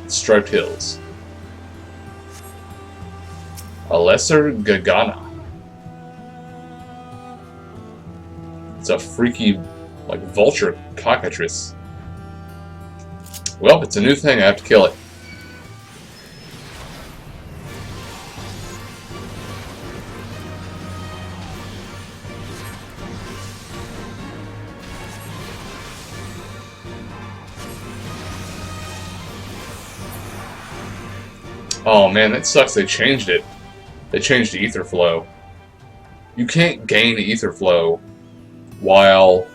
Speaker 1: Striped Hills. A lesser Gagana. It's a freaky, like, vulture cockatrice. Well, it's a new thing. I have to kill it. Oh man, that sucks. They changed it. They changed the ether flow. You can't gain ether flow while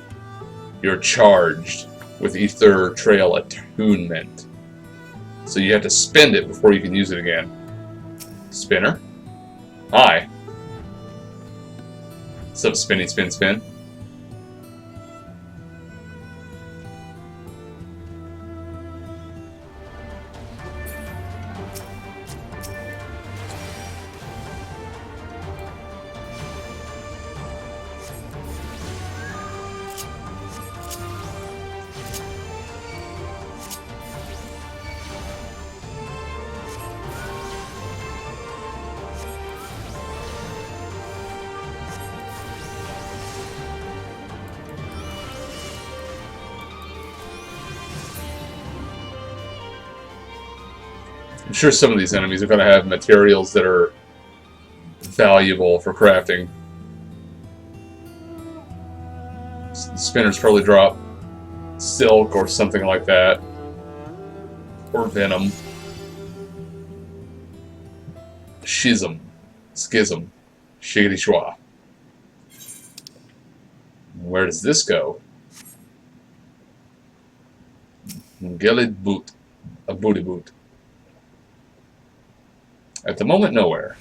Speaker 1: you're charged with ether trail attunement. So you have to spend it before you can use it again. Spinner? Hi. What's up, spinny spin spin? I'm sure some of these enemies are going to have materials that are valuable for crafting. The spinners probably drop silk or something like that. Or venom. Schism. Schism. Shiggity schwa. Where does this go? Gelid boot. A booty boot. At the moment, nowhere.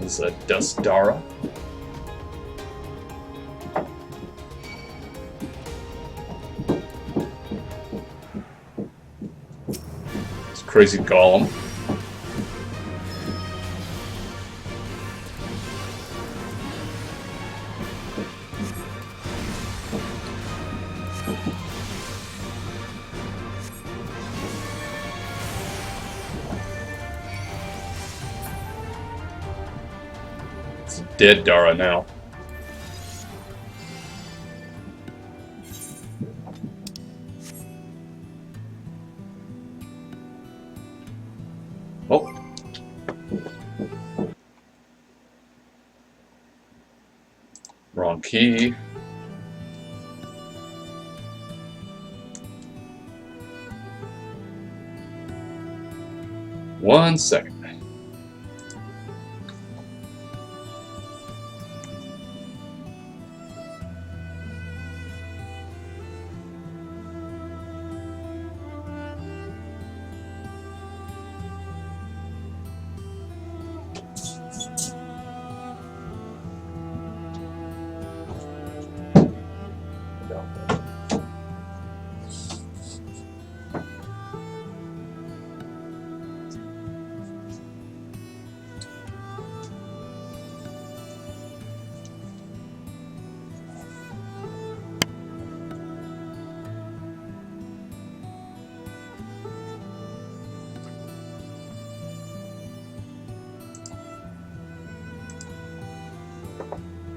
Speaker 1: This is a Dustdara. This crazy golem. Dead Dara now. Oh. Wrong key. One second.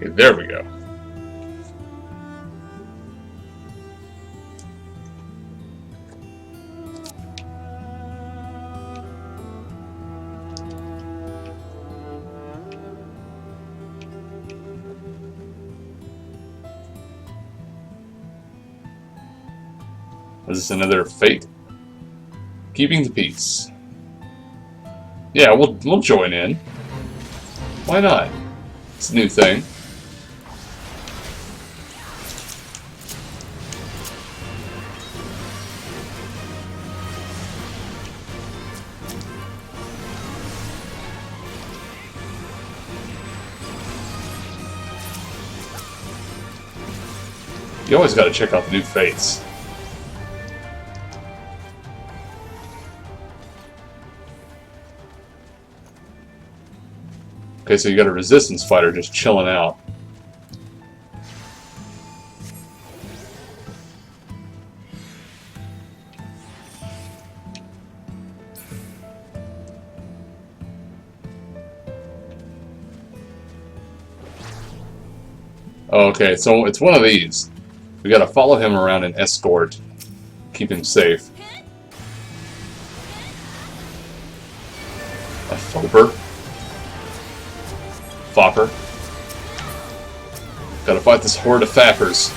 Speaker 1: Okay, there we go. Is this another fate? Keeping the peace. Yeah, we'll join in. Why not? It's a new thing. You always got to check out the new fates. Okay, so you got a resistance fighter just chilling out. Okay, so it's one of these. We gotta follow him around and escort. Keep him safe. A Fopper. Fopper. Gotta fight this horde of fappers.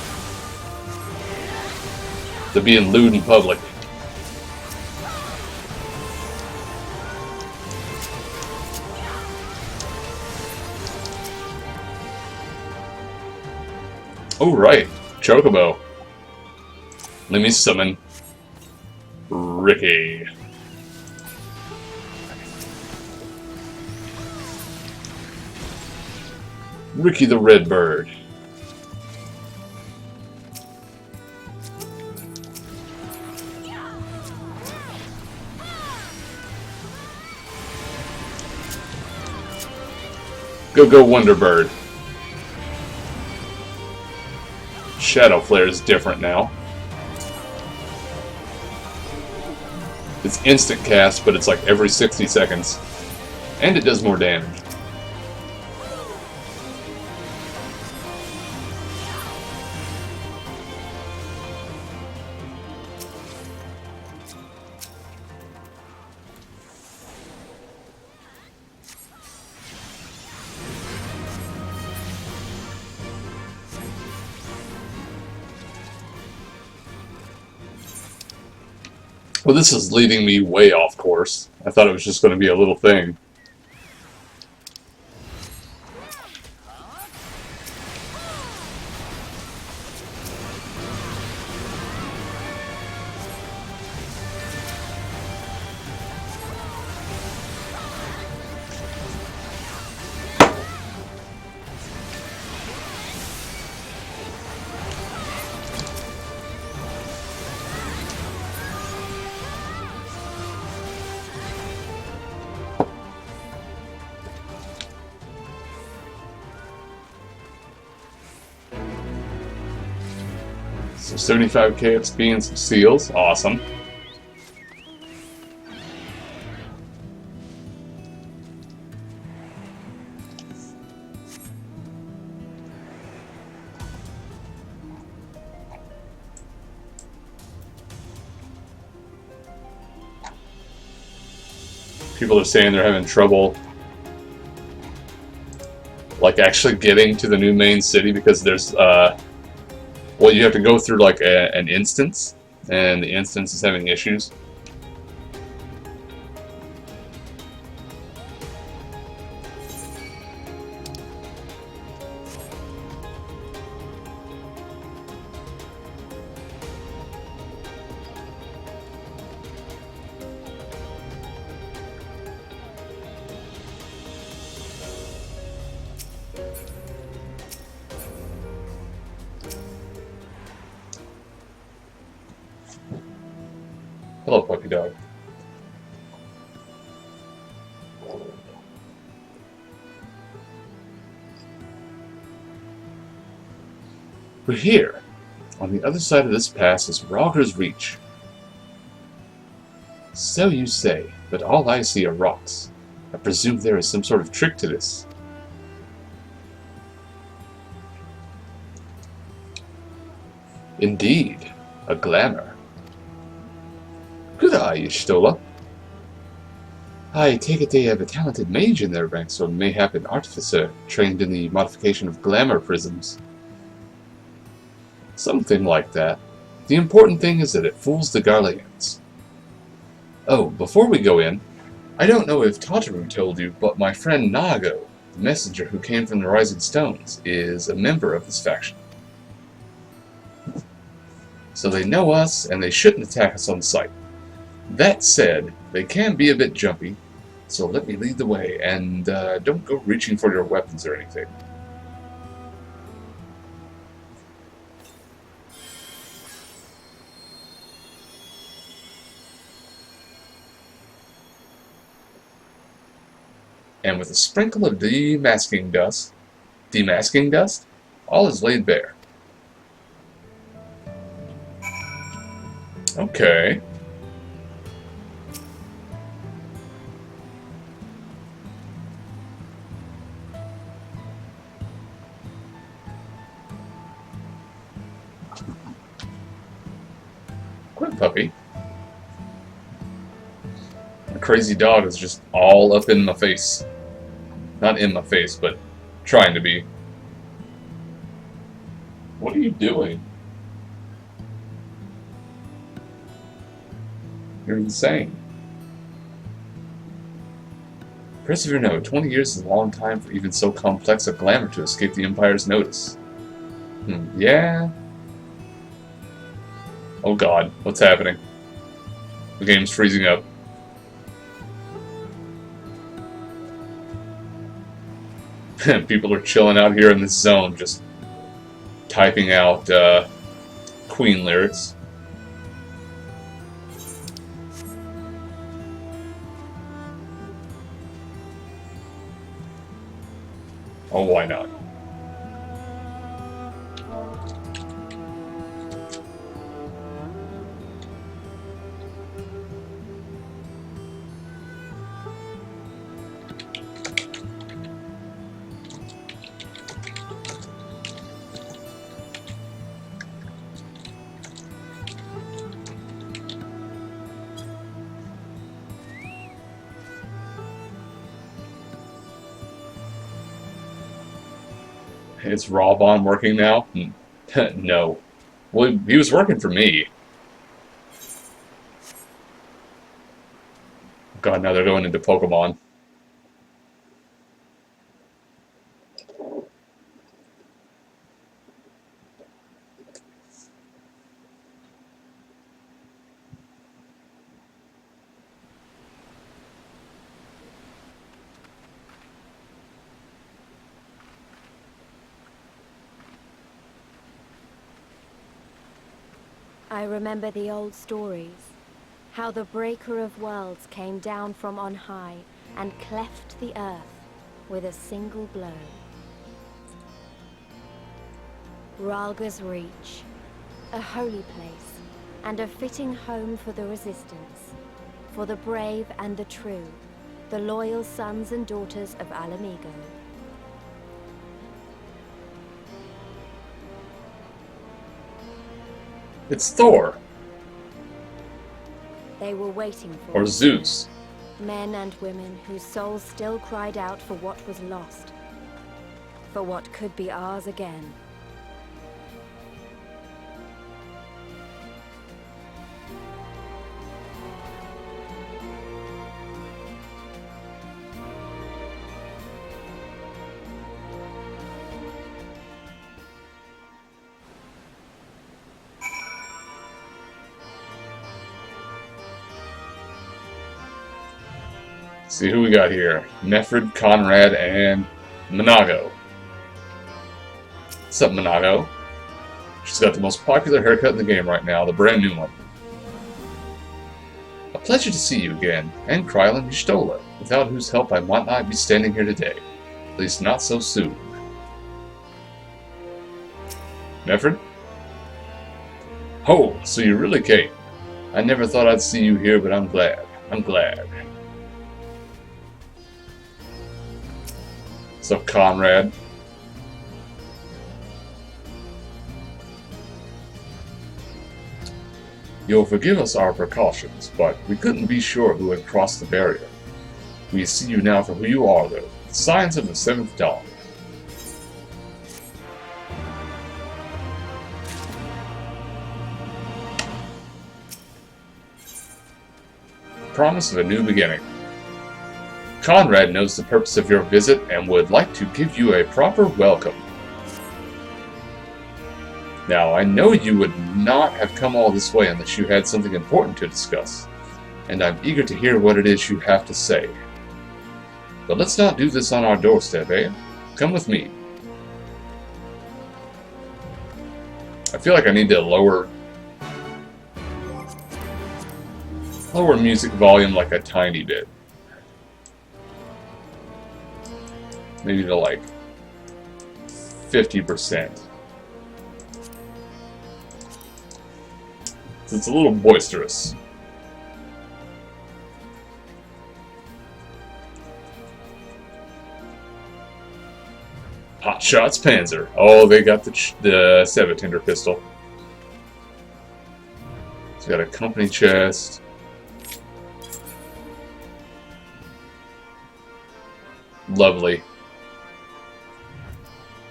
Speaker 1: They're being lewd in public. Oh, right. Chocobo. Let me summon Ricky. Ricky the Redbird. Go Wonderbird. Shadow Flare is different now. It's instant cast, but it's like every 60 seconds. And it does more damage. Well, this is leading me way off course. I thought it was just going to be a little thing. Some 75k XP and some seals. Awesome. People are saying they're having trouble like actually getting to the new main city because there's well, you have to go through like an instance, and the instance is having issues. Hello, puppy dog. We're here. On the other side of this pass is Rogger's Reach. So you say, but all I see are rocks. I presume there is some sort of trick to this. Indeed, a glamour. Good eye, Y'shtola. I take it they have a talented mage in their ranks, or mayhap an artificer trained in the modification of glamour prisms. Something like that. The important thing is that it fools the Garleans. Oh, before we go in, I don't know if Tataru told you, but my friend Nago, the messenger who came from the Rising Stones, is a member of this faction. So they know us, and they shouldn't attack us on sight. That said, they can be a bit jumpy, so let me lead the way, and don't go reaching for your weapons or anything. And with a sprinkle of demasking dust, all is laid bare. Okay. Quit, puppy. The crazy dog is just all up in my face. Not in my face, but trying to be. What are you doing? You're insane. Impressive or no, 20 years is a long time for even so complex a glamour to escape the Empire's notice. Yeah? Oh god, what's happening? The game's freezing up. People are chilling out here in this zone, just typing out Queen lyrics. Oh, why not? Is Rawbon working now? No. Well, he was working for me. God, now they're going into Pokemon.
Speaker 4: I remember the old stories, how the Breaker of Worlds came down from on high and cleft the earth with a single blow. Ralga's Reach, a holy place, and a fitting home for the Resistance, for the brave and the true, the loyal sons and daughters of Alamigo.
Speaker 1: It's Thor.
Speaker 4: They were waiting for
Speaker 1: Or
Speaker 4: us.
Speaker 1: Zeus.
Speaker 4: Men and women whose souls still cried out for what was lost, for what could be ours again.
Speaker 1: See who we got here. Nefrid, Conrad, and Minago. What's up, Minago? She's got the most popular haircut in the game right now, the brand new one. A pleasure to see you again, and Krylan Y'shtola, without whose help I might not be standing here today. At least not so soon. Nefrid? Oh, so you really came. I never thought I'd see you here, but I'm glad. I'm glad. What's up, Conrad? You'll forgive us our precautions, but we couldn't be sure who had crossed the barrier. We see you now for who you are, though, the Scions of the Seventh Dawn. promise of a new beginning. Conrad knows the purpose of your visit and would like to give you a proper welcome. Now, I know you would not have come all this way unless you had something important to discuss, and I'm eager to hear what it is you have to say. But let's not do this on our doorstep, eh? Come with me. I feel like I need to lower music volume like a tiny bit. Maybe to like 50%. So it's a little boisterous. Hot Shots Panzer. Oh, they got the Sevatinder pistol. It's got a company chest. Lovely.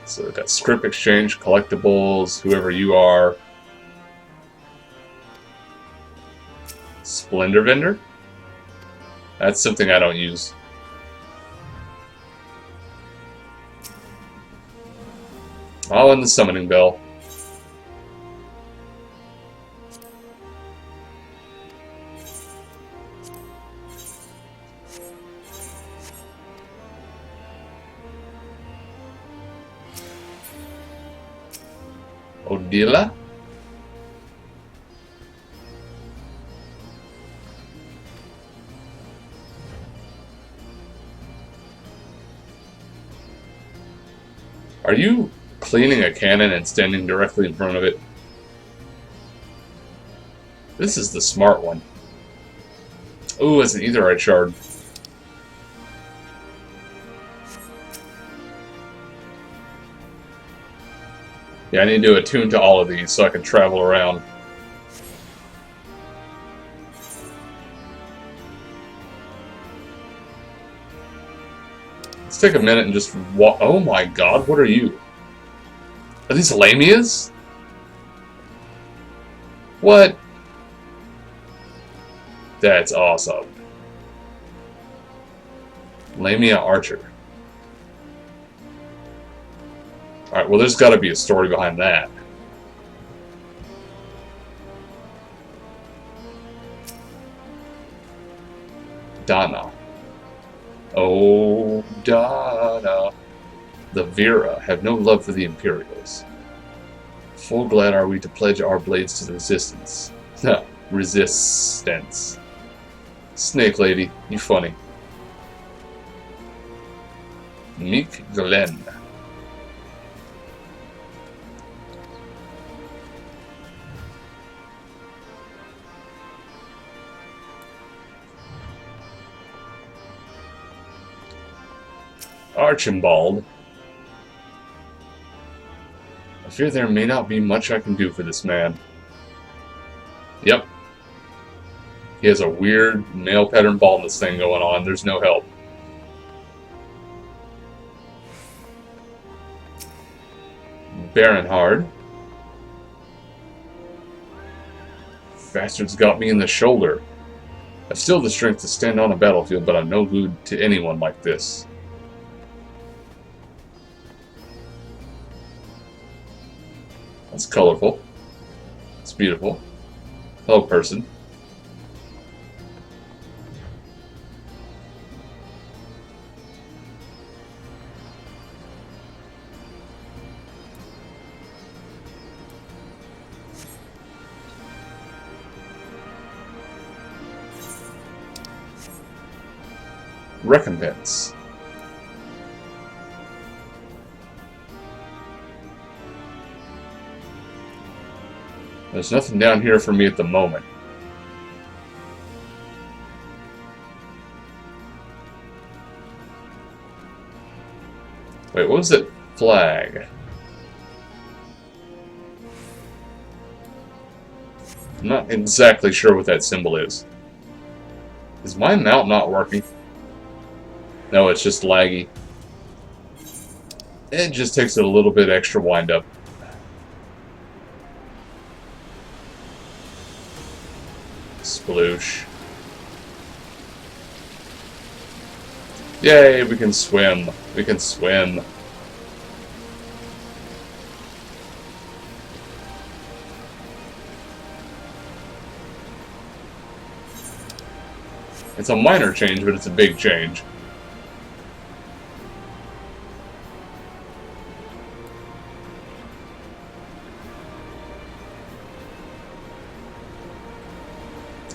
Speaker 1: So we've got script exchange, collectibles, whoever you are. Splendor vendor? That's something I don't use. Oh, and the summoning bell. Odila? Are you cleaning a cannon and standing directly in front of it? This is the smart one. Ooh, it's an etherite shard. Yeah, I need to attune to all of these so I can travel around. Let's take a minute and just walk. Oh my god, what are you? Are these lamias? What? That's awesome. Lamia Archer. Alright, well there's gotta be a story behind that. Donna. Oh, Donna. The Vera have no love for the Imperials. Full glad are we to pledge our blades to the Resistance. Resistance. Snake Lady, you funny. Meek Glenn. Archibald. I fear there may not be much I can do for this man. Yep. He has a weird male pattern baldness thing going on. There's no help. Baronhard. Bastards got me in the shoulder. I've still the strength to stand on a battlefield, but I'm no good to anyone like this. That's colorful. It's beautiful. Hello, person. Recompense. There's nothing down here for me at the moment. Wait, what was that flag? I'm not exactly sure what that symbol is. Is my mount not working? No, it's just laggy. It just takes it a little bit extra wind up. Sploosh. Yay, we can swim. We can swim. It's a minor change, but it's a big change.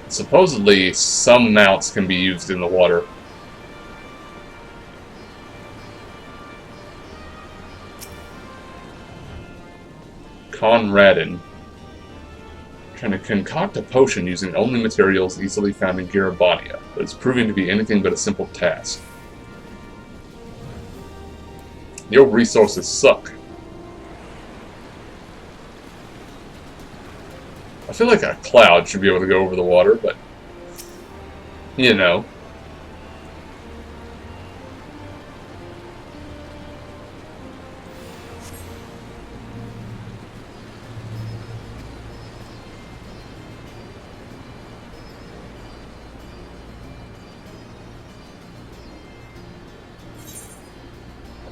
Speaker 1: Supposedly, some mounts can be used in the water. Conradin. Trying to concoct a potion using only materials easily found in Garabania, but it's proving to be anything but a simple task. Your resources suck. I feel like a cloud should be able to go over the water, but you know.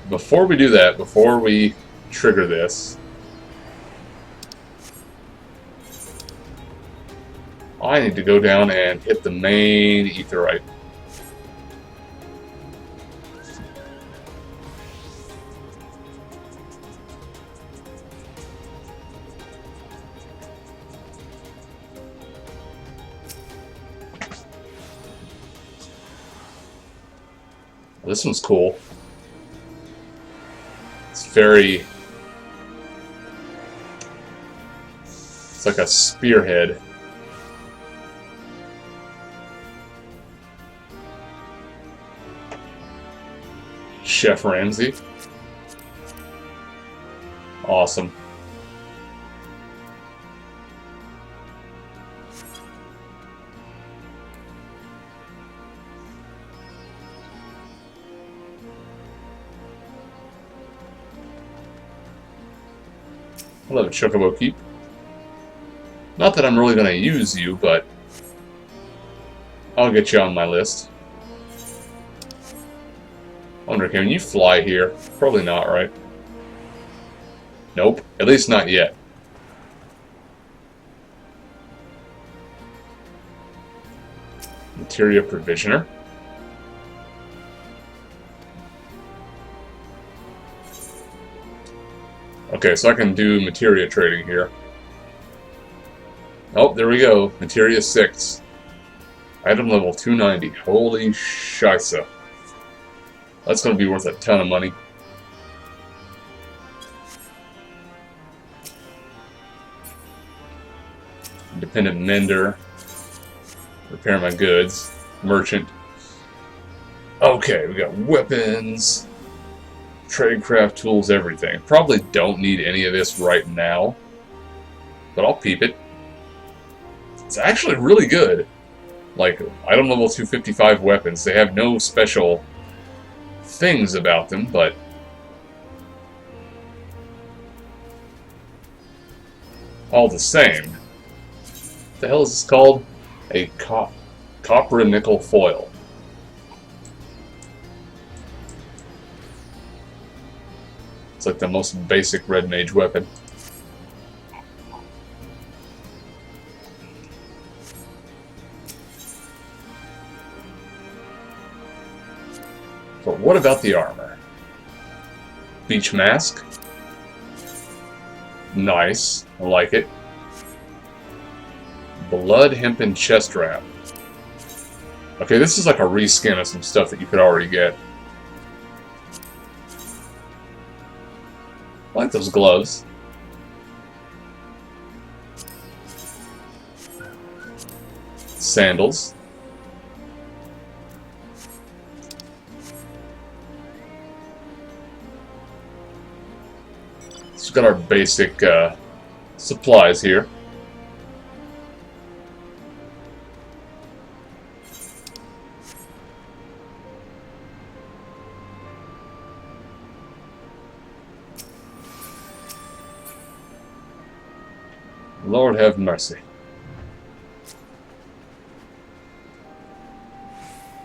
Speaker 1: Before we do that, before we trigger this, I need to go down and hit the main aetheryte. This one's cool. It's like a spearhead. Chef Ramsay. Awesome. Hello, Chocobo Keep. Not that I'm really going to use you, but I'll get you on my list. I wonder, can you fly here? Probably not, right? Nope. At least not yet. Materia Provisioner. Okay, so I can do materia trading here. Oh, there we go. Materia 6. Item level 290. Holy shisa. That's going to be worth a ton of money. Independent mender. Repair my goods. Merchant. Okay, we got weapons. Tradecraft tools, everything. Probably don't need any of this right now, but I'll peep it. It's actually really good. Like, item level 255 weapons. They have no special things about them, but all the same. What the hell is this called? A copper and nickel foil. It's like the most basic red mage weapon. But what about the armor? Beach mask. Nice. I like it. Blood hempen chest wrap. Okay, this is like a reskin of some stuff that you could already get. I like those gloves. Sandals. So we've got our basic supplies here. Lord have mercy.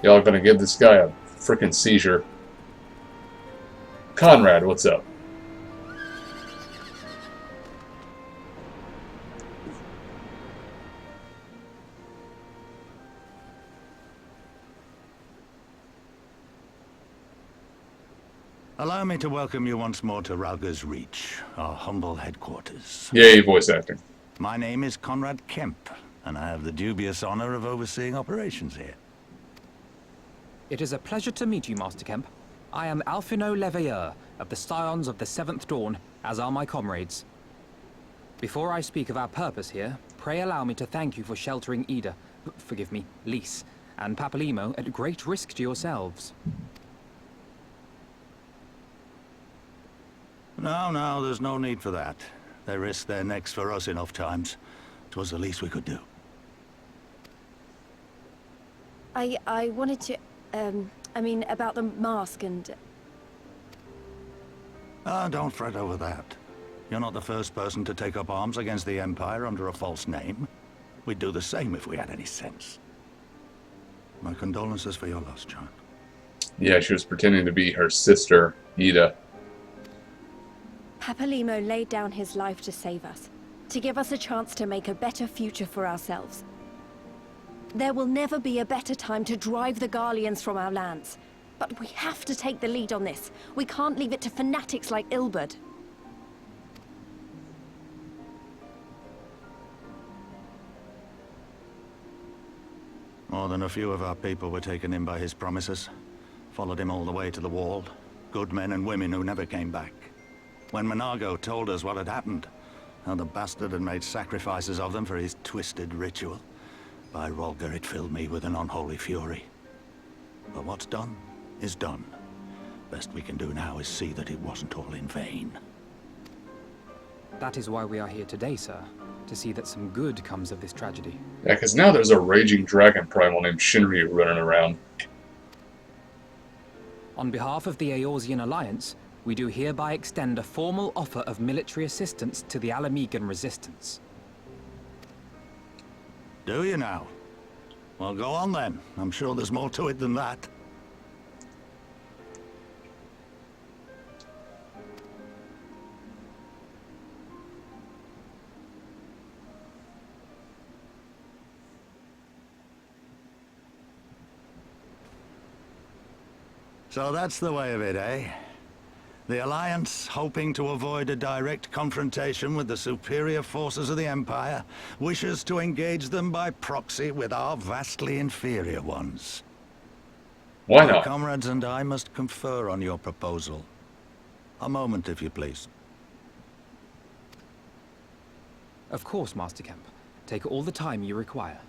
Speaker 1: Y'all gonna give this guy a frickin' seizure. Conrad, what's up?
Speaker 10: Allow me to welcome you once more to Ralga's Reach, our humble headquarters.
Speaker 1: Yay, voice acting.
Speaker 10: My name is Conrad Kemp, and I have the dubious honor of overseeing operations here.
Speaker 2: It is a pleasure to meet you, Master Kemp. I am Alphino Leveilleur, of the Scions of the Seventh Dawn, as are my comrades. Before I speak of our purpose here, pray allow me to thank you for sheltering Ida, forgive me, Lys, and Papalymo at great risk to yourselves.
Speaker 10: No, there's no need for that. They risked their necks for us enough times. 'Twas the least we could do.
Speaker 4: I wanted to, I mean, about the mask and...
Speaker 10: Don't fret over that. You're not the first person to take up arms against the Empire under a false name. We'd do the same if we had any sense. My condolences for your loss, child.
Speaker 1: Yeah, she was pretending to be her sister, Ida.
Speaker 4: Papalymo laid down his life to save us, to give us a chance to make a better future for ourselves. There will never be a better time to drive the Garleans from our lands. But we have to take the lead on this. We can't leave it to fanatics like Ilberd.
Speaker 10: More than a few of our people were taken in by his promises. Followed him all the way to the wall. Good men and women who never came back. When Monago told us what had happened, how the bastard had made sacrifices of them for his twisted ritual, by Rolga it filled me with an unholy fury. But what's done is done. Best we can do now is see that it wasn't all in vain.
Speaker 2: That is why we are here today, sir. To see that some good comes of this tragedy.
Speaker 1: Yeah, because now there's a raging dragon primal named Shinryu running around.
Speaker 2: On behalf of the Eorzean Alliance, we do hereby extend a formal offer of military assistance to the Alamegan resistance.
Speaker 10: Do you now? Well, go on then. I'm sure there's more to it than that. So that's the way of it, eh? The Alliance, hoping to avoid a direct confrontation with the superior forces of the Empire, wishes to engage them by proxy with our vastly inferior ones.
Speaker 1: Why
Speaker 10: My
Speaker 1: not?
Speaker 10: comrades and I must confer on your proposal. A moment, if you please.
Speaker 2: Of course, Master Kemp. Take all the time you require.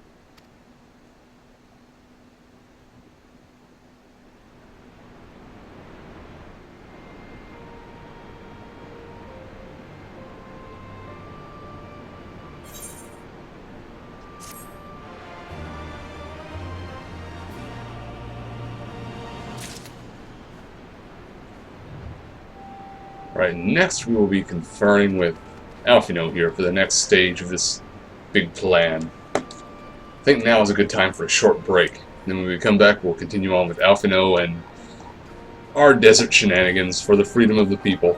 Speaker 1: Right, next we will be conferring with Alphino here for the next stage of this big plan. I think now is a good time for a short break. Then when we come back, we'll continue on with Alphino and our desert shenanigans for the freedom of the people.